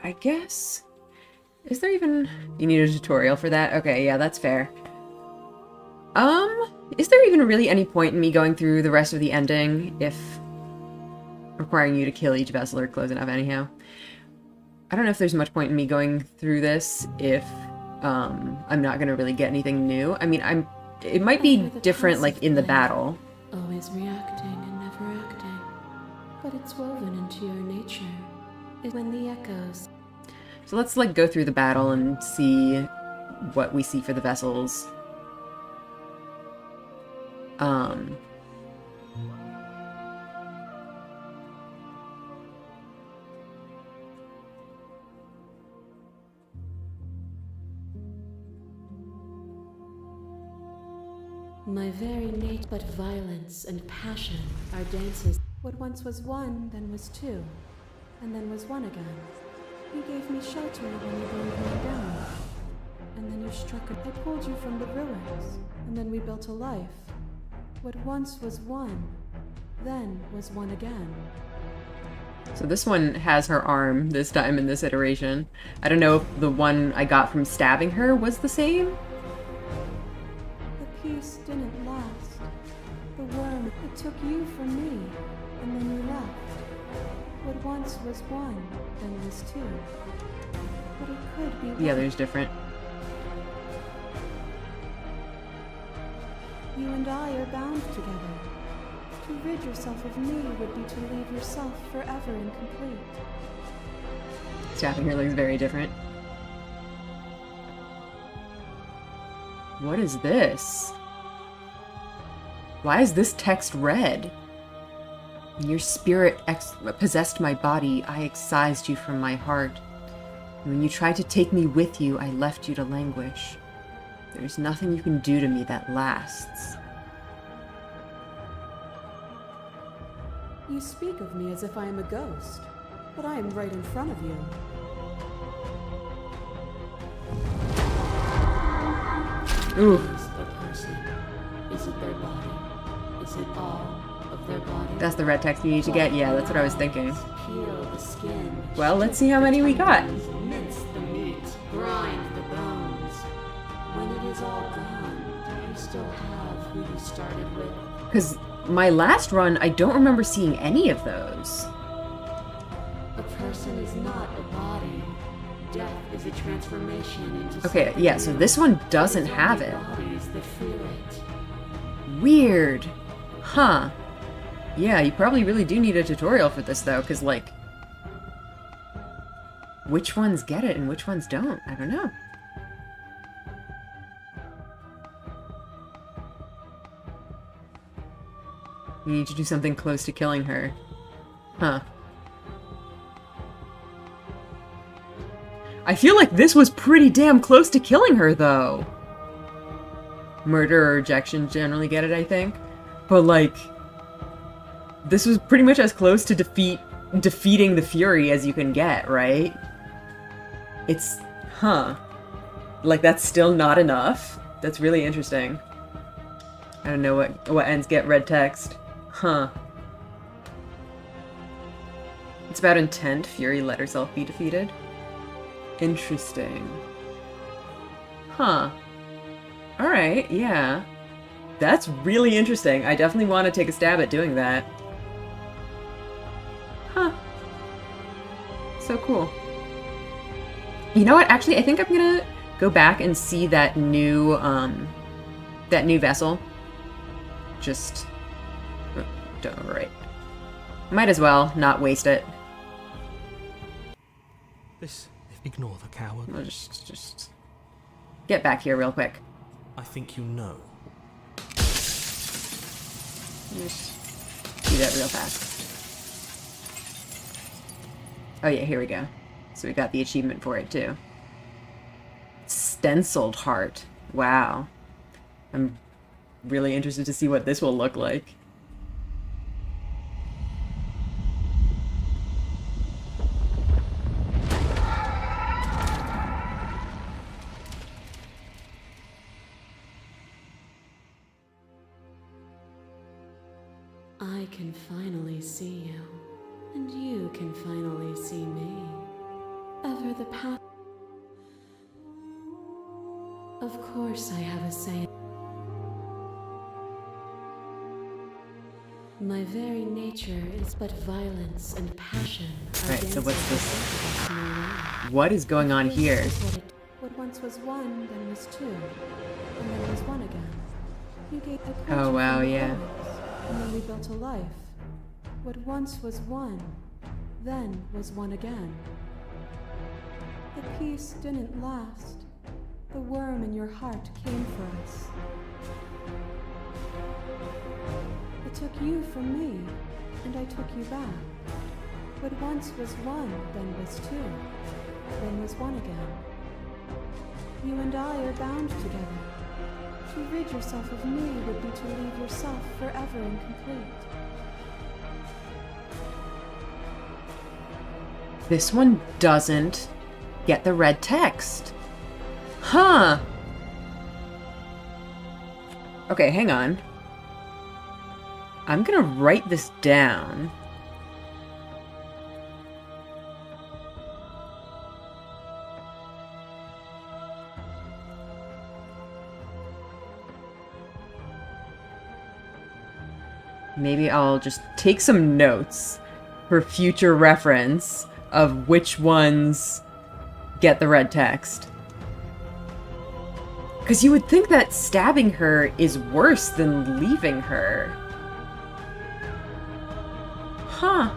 I guess... Is there even... You need a tutorial for that? Okay, yeah, that's fair. Is there even really any point in me going through the rest of the ending if requiring you to kill each vessel are close enough anyhow? I don't know if there's much point in me going through this if I'm not gonna really get anything new. I mean, it might be different like in the battle. Always reacting and never acting. But it's woven into your nature. Is when the echoes. So let's like go through the battle and see what we see for the vessels. My very nature, but violence and passion are dances. What once was one, then was two, and then was one again. You gave me shelter when you burned me down. And then you struck a... I pulled you from the ruins, and then we built a life. What once was one, then was one again. So this one has her arm this time in this iteration. I don't know if the one I got from stabbing her was the same? The peace didn't last. The worm, it took you from me, and then you left. What once was one, then was two. But it could be... The other's different. You and I are bound together. To rid yourself of me would be to leave yourself forever incomplete. Stabbing her looks very different. What is this? Why is this text red? When your spirit possessed my body, I excised you from my heart. And when you tried to take me with you, I left you to languish. There's nothing you can do to me that lasts. You speak of me as if I am a ghost, but I am right in front of you. Ooh. Is a person? Is it their body? Is it all of their body? That's the red text you need to get? Yeah, that's what I was thinking. Peel the skin. Well, let's see how many we got. Mince the meat. Grind the bones. When it is all gone, do you still have who you started with? Because my last run, I don't remember seeing any of those. A person is not a body. Death is a transformation into... Okay, yeah, so this one doesn't have it. Bodies that feel it. Weird. Huh. Yeah, you probably really do need a tutorial for this, though, because, like... Which ones get it and which ones don't? I don't know. You need to do something close to killing her. Huh. I feel like this was pretty damn close to killing her, though. Murder or rejection generally get it, I think. But, like... This was pretty much as close to defeating the Fury as you can get, right? It's... Huh. Like, that's still not enough? That's really interesting. I don't know what ends get red text. Huh. It's about intent. Fury let herself be defeated. Interesting. Huh. Alright, yeah. That's really interesting. I definitely want to take a stab at doing that. Huh. So cool. You know what? Actually, I think I'm gonna go back and see that new vessel. Just... don't overwrite. Might as well not waste it. This... Ignore the coward. I'll just... Get back here real quick. I think you know. Just do that real fast. Oh yeah, here we go. So we got the achievement for it too. Stenciled heart. Wow. I'm really interested to see what this will look like. can finally see you, and you can finally see me. Ever the past. Of course I have a say. My very nature is but violence and passion. Alright, so what's this? this? What is going on here? What once was one, then was two, and then was one again. You gave a creature Oh, wow, from the yeah. elements, and then we built a life. What once was one, then was one again. The peace didn't last. The worm in your heart came for us. It took you from me, and I took you back. What once was one, then was two, then was one again. You and I are bound together. To rid yourself of me would be to leave yourself forever incomplete. This one doesn't get the red text. Huh. Okay, hang on. I'm gonna write this down. Maybe I'll just take some notes for future reference of which ones get the red text. Because you would think that stabbing her is worse than leaving her. Huh.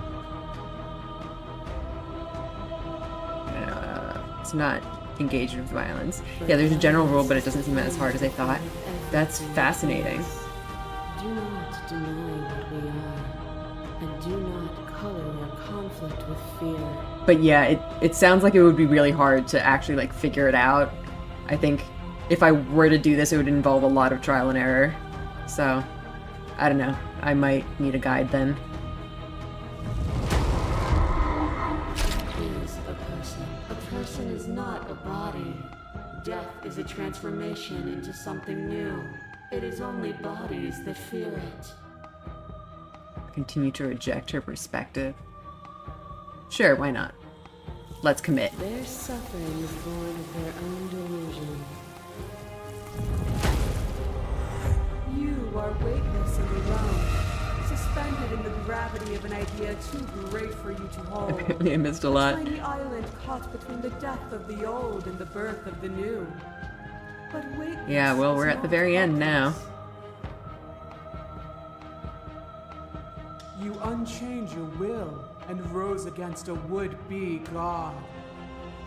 It's not engaged with violence. Yeah, there's a general rule, but it doesn't seem as hard as I thought. That's fascinating. Do not deny what we are, and do not color our conflict with fear. But yeah, it sounds like it would be really hard to actually like figure it out. I think if I were to do this, it would involve a lot of trial and error. So, I don't know. I might need a guide then. Is a person. A person is not a body. Death is a transformation into something new. It is only bodies that fear it. Continue to reject her perspective. Sure, why not? Let's commit. Their suffering is born of their own delusion. You are weightless and alone, suspended in the gravity of an idea too great for you to hold. Apparently I missed a lot. tiny island caught between the death of the old and the birth of the new. But weightless Yeah, well, we're is at the not very end now. helpless. You unchained your will and rose against a would-be god,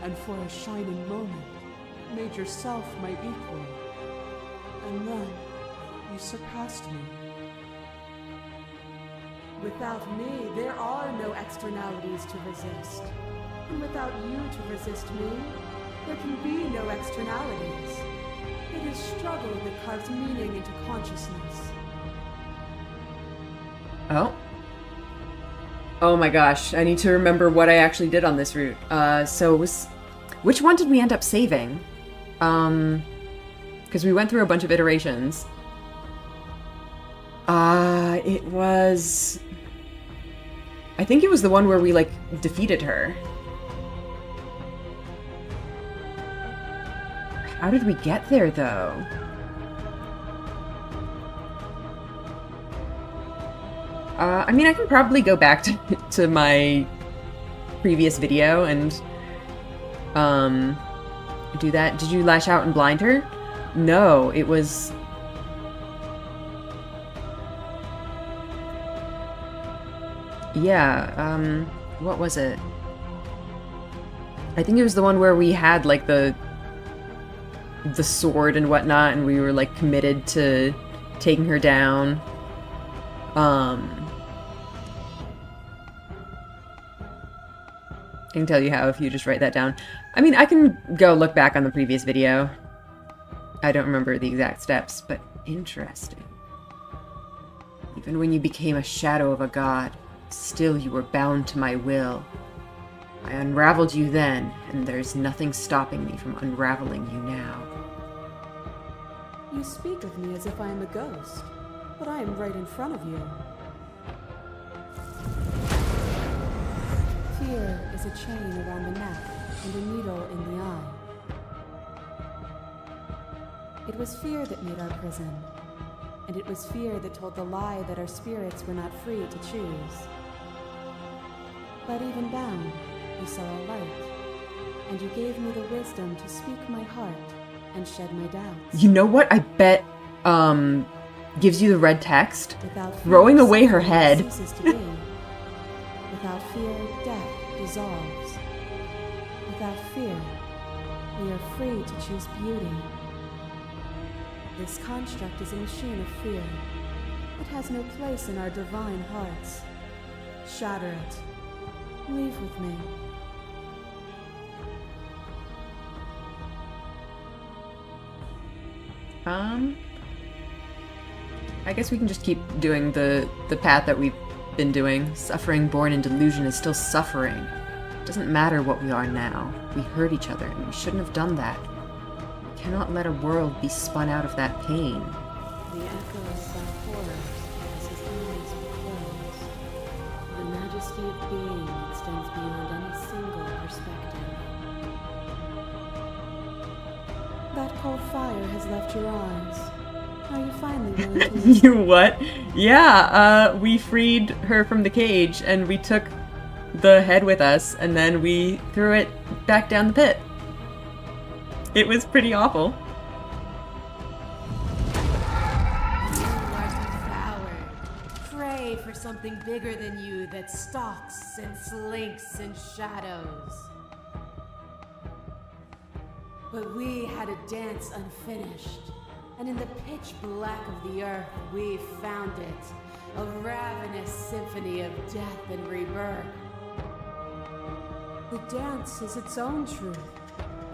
and for a shining moment made yourself my equal. And then you surpassed me. Without me, there are no externalities to resist. And without you to resist me, there can be no externalities. It is struggle that carves meaning into consciousness. Oh. Oh my gosh, I need to remember what I actually did on this route. So it was... Which one did we end up saving? Because we went through a bunch of iterations. It was... I think it was the one where we, like, defeated her. How did we get there, though? I mean, I can probably go back to my previous video and do that. Did you lash out and blind her? No, it was... Yeah, what was it? I think it was the one where we had, like, the sword and whatnot, and we were, like, committed to taking her down. I can tell you how if you just write that down. I mean, I can go look back on the previous video. I don't remember the exact steps, but interesting. Even when you became a shadow of a god, still you were bound to my will. I unraveled you then, and there's nothing stopping me from unraveling you now. You speak of me as if I am a ghost, but I am right in front of you. fear is a chain around the neck and a needle in the eye. It was fear that made our prison, and it was fear that told the lie that our spirits were not free to choose. But even bound, you saw a light, and you gave me the wisdom to speak my heart and shed my doubts. You know what? I bet, gives you the red text. Without fear, Throwing away her head. ceases to be. Without fear, death dissolves. Without fear, we are free to choose beauty. This construct is a machine of fear. It has no place in our divine hearts. Shatter it. Leave with me. I guess we can just keep doing the path that we've been doing. Suffering born in delusion is still suffering. It doesn't matter what we are now. We hurt each other, and we shouldn't have done that. We cannot let a world be spun out of that pain. The echoes saw horror as his eyes were closed. The majesty of being extends beyond any single perspective. That cold fire has left your eyes. Are you finally willing to listen? You what? Yeah, we freed her from the cage, and we took the head with us, and then we threw it back down the pit. It was pretty awful. You are devoured. Pray for something bigger than you that stalks and slinks in shadows. But we had a dance unfinished, and in the pitch black of the earth we found it, a ravenous symphony of death and rebirth. The dance is its own truth.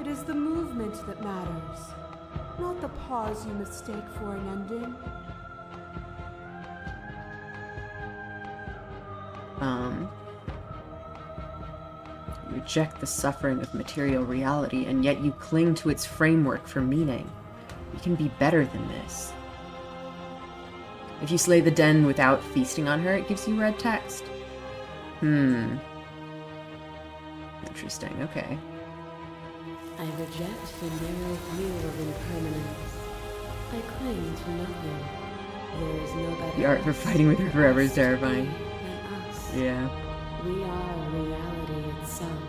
It is the movement that matters, not the pause you mistake for an ending. You reject the suffering of material reality, and yet you cling to its framework for meaning. We can be better than this. If you slay the den without feasting on her, it gives you red text. Interesting, okay. I reject the narrow view of impermanence. I cling to nothing. There is no better The art for fighting with her forever is terrifying. than us. Yeah. We are reality itself.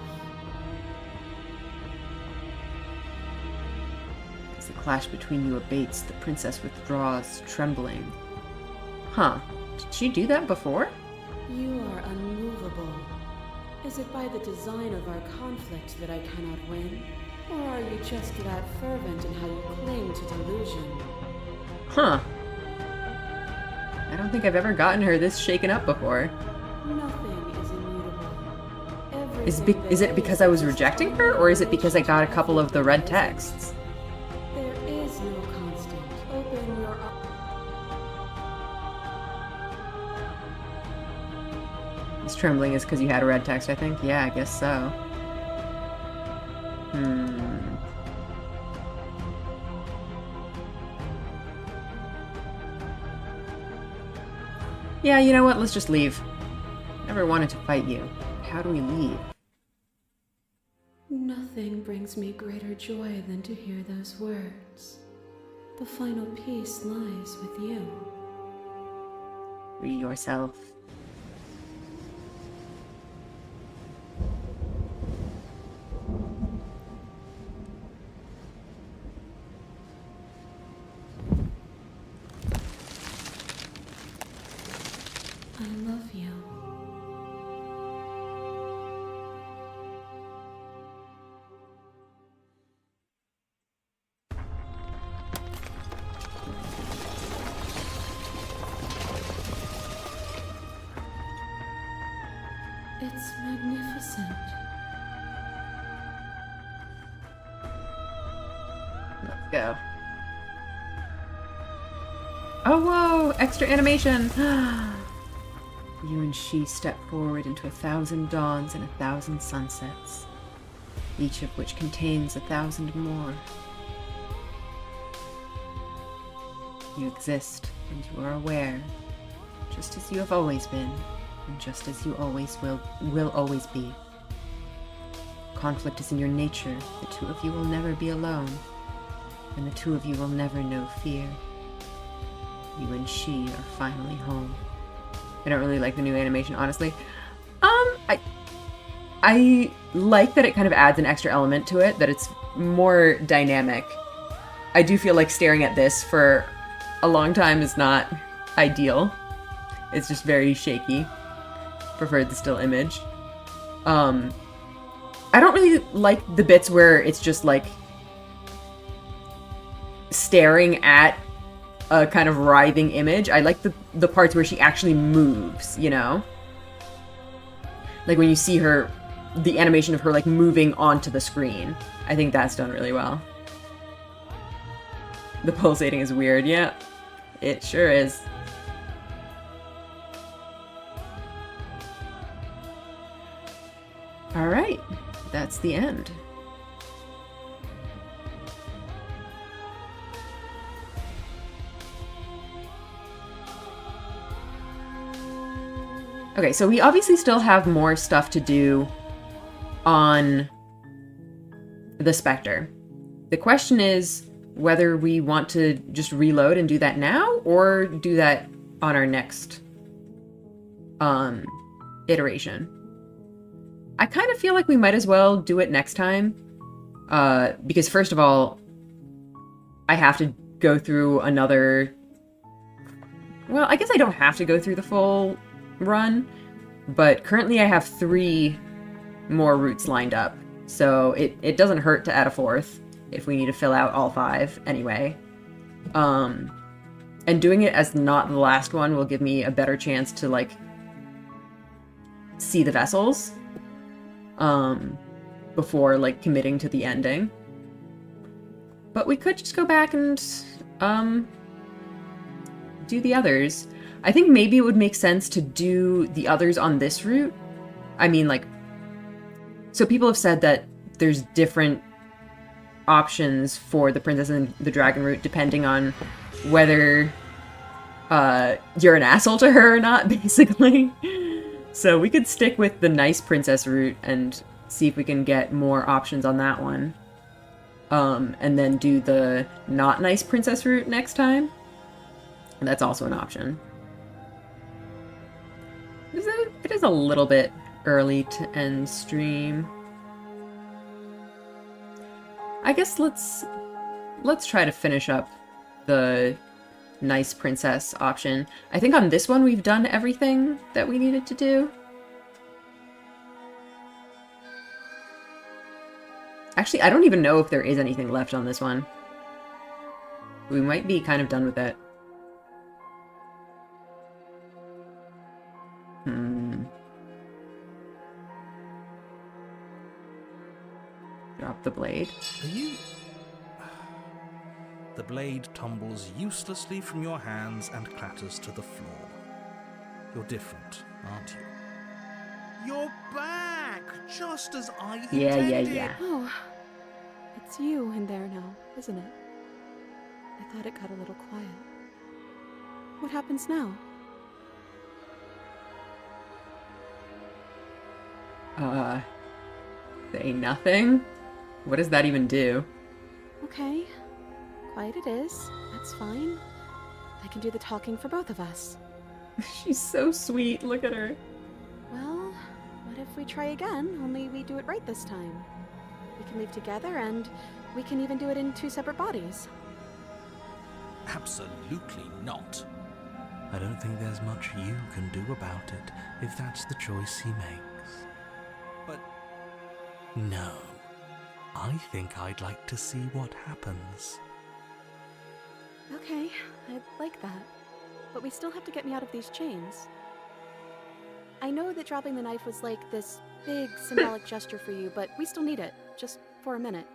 As the clash between you abates, the princess withdraws, trembling. Huh. Did she do that before? You are unmovable. Is it by the design of our conflict that I cannot win? Or are you just that fervent in how you cling to delusion? Huh. I don't think I've ever gotten her this shaken up before. Nothing is immutable. Is it because I was rejecting her, or is it because I got a couple of the red texts? There is no constant. Open your This trembling is because you had a red text, I think? Yeah, I guess so. Yeah, you know what? Let's just leave. Never wanted to fight you. How do we leave? Nothing brings me greater joy than to hear those words. The final peace lies with you. Free yourself. I love you. It's magnificent. Let's go. Oh, whoa! Extra animation! You and she step forward into 1,000 dawns and 1,000 sunsets, each of which contains 1,000 more. You exist, and you are aware, just as you have always been, and just as you always will always be. conflict is in your nature, the two of you will never be alone. And the two of you will never know fear. You and she are finally home. I don't really like the new animation, honestly. I like that it kind of adds an extra element to it, that it's more dynamic. I do feel like staring at this for a long time is not ideal. It's just very shaky. Prefer the still image. I don't really like the bits where it's just like staring at a kind of writhing image. I like the parts where she actually moves, you know? Like when you see her, the animation of her like moving onto the screen. I think that's done really well. The pulsating is weird, yeah. It sure is. Alright, that's the end. Okay, so we obviously still have more stuff to do on the Spectre. The question is whether we want to just reload and do that now, or do that on our next iteration. I kind of feel like we might as well do it next time, because first of all, I have to go through another... Well, I guess I don't have to go through the full run, but currently I have 3 more routes lined up, so it doesn't hurt to add a 4th if we need to fill out all 5 anyway. And doing it as not the last one will give me a better chance to, like, see the vessels before, like, committing to the ending. But we could just go back and do the others. I think maybe it would make sense to do the others on this route. I mean, like, so people have said that there's different options for the Princess and the Dragon route depending on whether you're an asshole to her or not, basically. So we could stick with the nice princess route and see if we can get more options on that one. And then do the not nice princess route next time. And that's also an option. It is a little bit early to end stream. I guess let's try to finish up the nice princess option. I think on this one we've done everything that we needed to do. Actually, I don't even know if there is anything left on this one. We might be kind of done with it. Drop the blade. Are you... The blade tumbles uselessly from your hands and clatters to the floor. You're different, aren't you? You're back! Just as I intended! Yeah. Oh, it's you in there now, isn't it? I thought it got a little quiet. What happens now? Say nothing? What does that even do? Okay. Quiet it is. That's fine. I can do the talking for both of us. She's so sweet, look at her. Well, what if we try again, only we do it right this time? We can leave together, and we can even do it in 2 separate bodies. Absolutely not. I don't think there's much you can do about it if that's the choice he makes. But... No. I think I'd like to see what happens. Okay, I'd like that. But we still have to get me out of these chains. I know that dropping the knife was like this big symbolic gesture for you, but we still need it, just for a minute.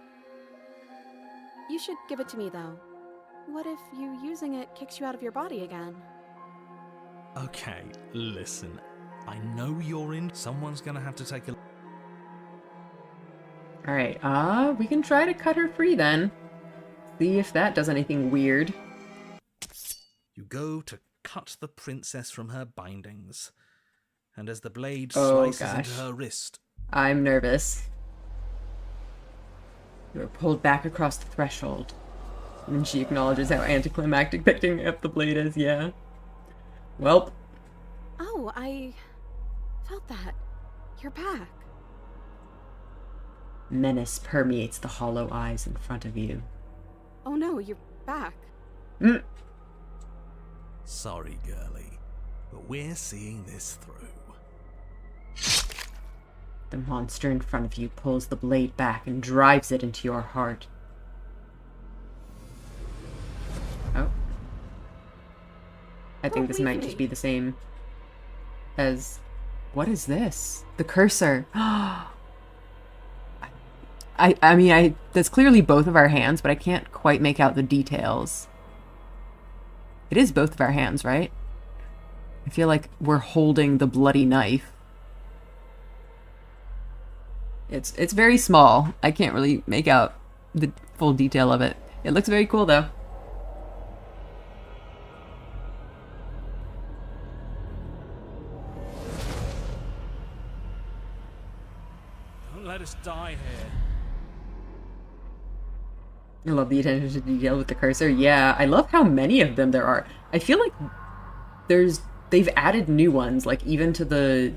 You should give it to me, though. What if you using it kicks you out of your body again? Okay, listen. I know you're in... Someone's gonna have to take a... Alright, we can try to cut her free then. See if that does anything weird. You go to cut the princess from her bindings, and as the blade Oh, slices gosh. into her wrist... I'm nervous. You are pulled back across the threshold. And she acknowledges how anticlimactic picking up the blade is, yeah. Welp. Oh, I felt that. You're back. Menace permeates the hollow eyes in front of you. Oh no, you're back. Mm. Sorry, girlie, but we're seeing this through. The monster in front of you pulls the blade back and drives it into your heart. Oh. I think this might just be the same as... What is this? The cursor. I mean, that's clearly both of our hands, but I can't quite make out the details. It is both of our hands, right? I feel like we're holding the bloody knife. It's very small. I can't really make out the full detail of it. It looks very cool, though. Don't let us die here. I love the attention to detail with the cursor. Yeah, I love how many of them there are. I feel like they've added new ones, like even to the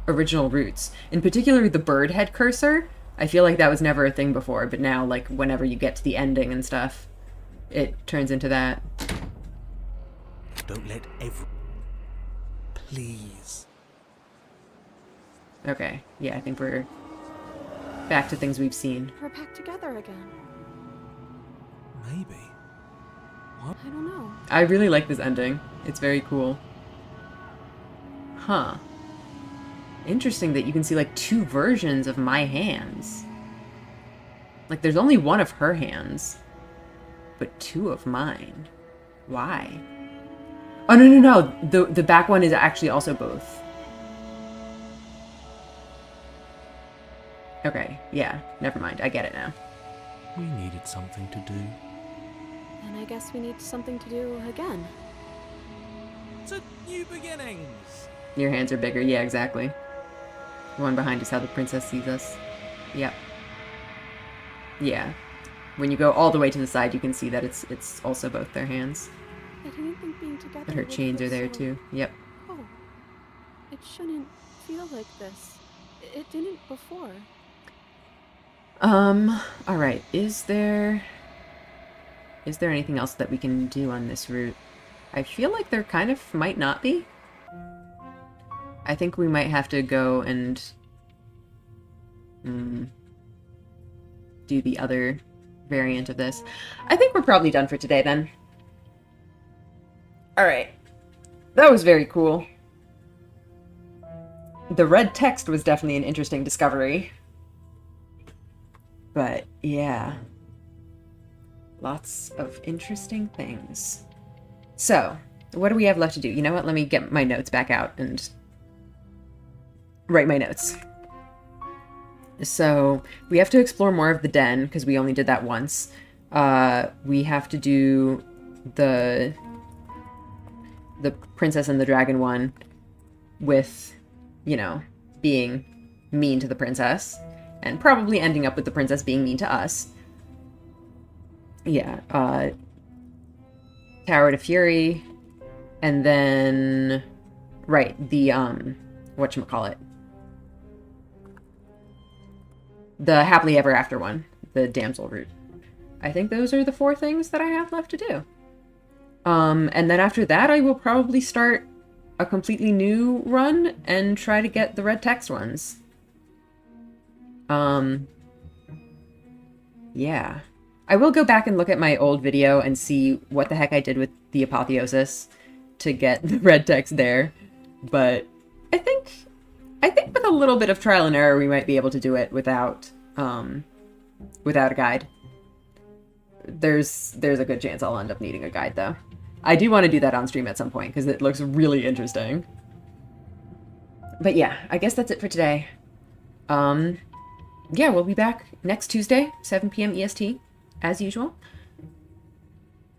original roots. In particular, the bird head cursor. I feel like that was never a thing before, but now, like, whenever you get to the ending and stuff, it turns into that. Don't let Please. Okay, yeah, I think we're back to things we've seen. We're back together again. Maybe. I don't know. I really like this ending. It's very cool. Huh. Interesting that you can see, like, two versions of my hands. Like, there's only one of her hands, but two of mine. Why? Oh, no. The back one is actually also both. Okay, yeah, never mind. I get it now. We needed something to do. And I guess we need something to do again. To new beginnings! Your hands are bigger. Yeah, exactly. The one behind is how the princess sees us. Yep. Yeah. When you go all the way to the side, you can see that it's also both their hands. I didn't think being together But her would chains feel are there so too. Yep. cold. It shouldn't feel like this. It didn't before. Alright. Is there anything else that we can do on this route? I feel like there kind of might not be. I think we might have to go and do the other variant of this. I think we're probably done for today then. Alright. That was very cool. The red text was definitely an interesting discovery. But, yeah. Lots of interesting things. So, what do we have left to do? You know what? Let me get my notes back out and write my notes. So, we have to explore more of the den, because we only did that once. We have to do the Princess and the Dragon one with, you know, being mean to the princess. And probably ending up with the princess being mean to us. Yeah, Tower to Fury. And then... Right, the, whatchamacallit. The Happily Ever After one. The damsel route. I think those are the 4 things that I have left to do. And then after that, I will probably start a completely new run and try to get the red text ones. Yeah. I will go back and look at my old video and see what the heck I did with the apotheosis to get the red text there. But I think with a little bit of trial and error, we might be able to do it without a guide. There's a good chance I'll end up needing a guide, though. I do want to do that on stream at some point, because it looks really interesting. But yeah, I guess that's it for today. Yeah, we'll be back next Tuesday, 7 p.m. EST, as usual.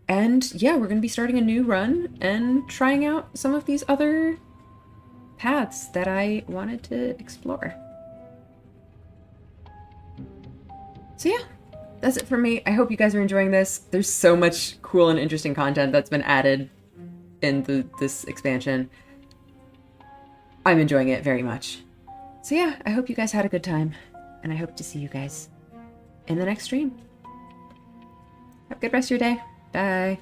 And yeah, we're going to be starting a new run and trying out some of these other paths that I wanted to explore. So yeah, that's it for me. I hope you guys are enjoying this. There's so much cool and interesting content that's been added in this expansion. I'm enjoying it very much. So yeah, I hope you guys had a good time, and I hope to see you guys in the next stream. Have a good rest of your day. Bye.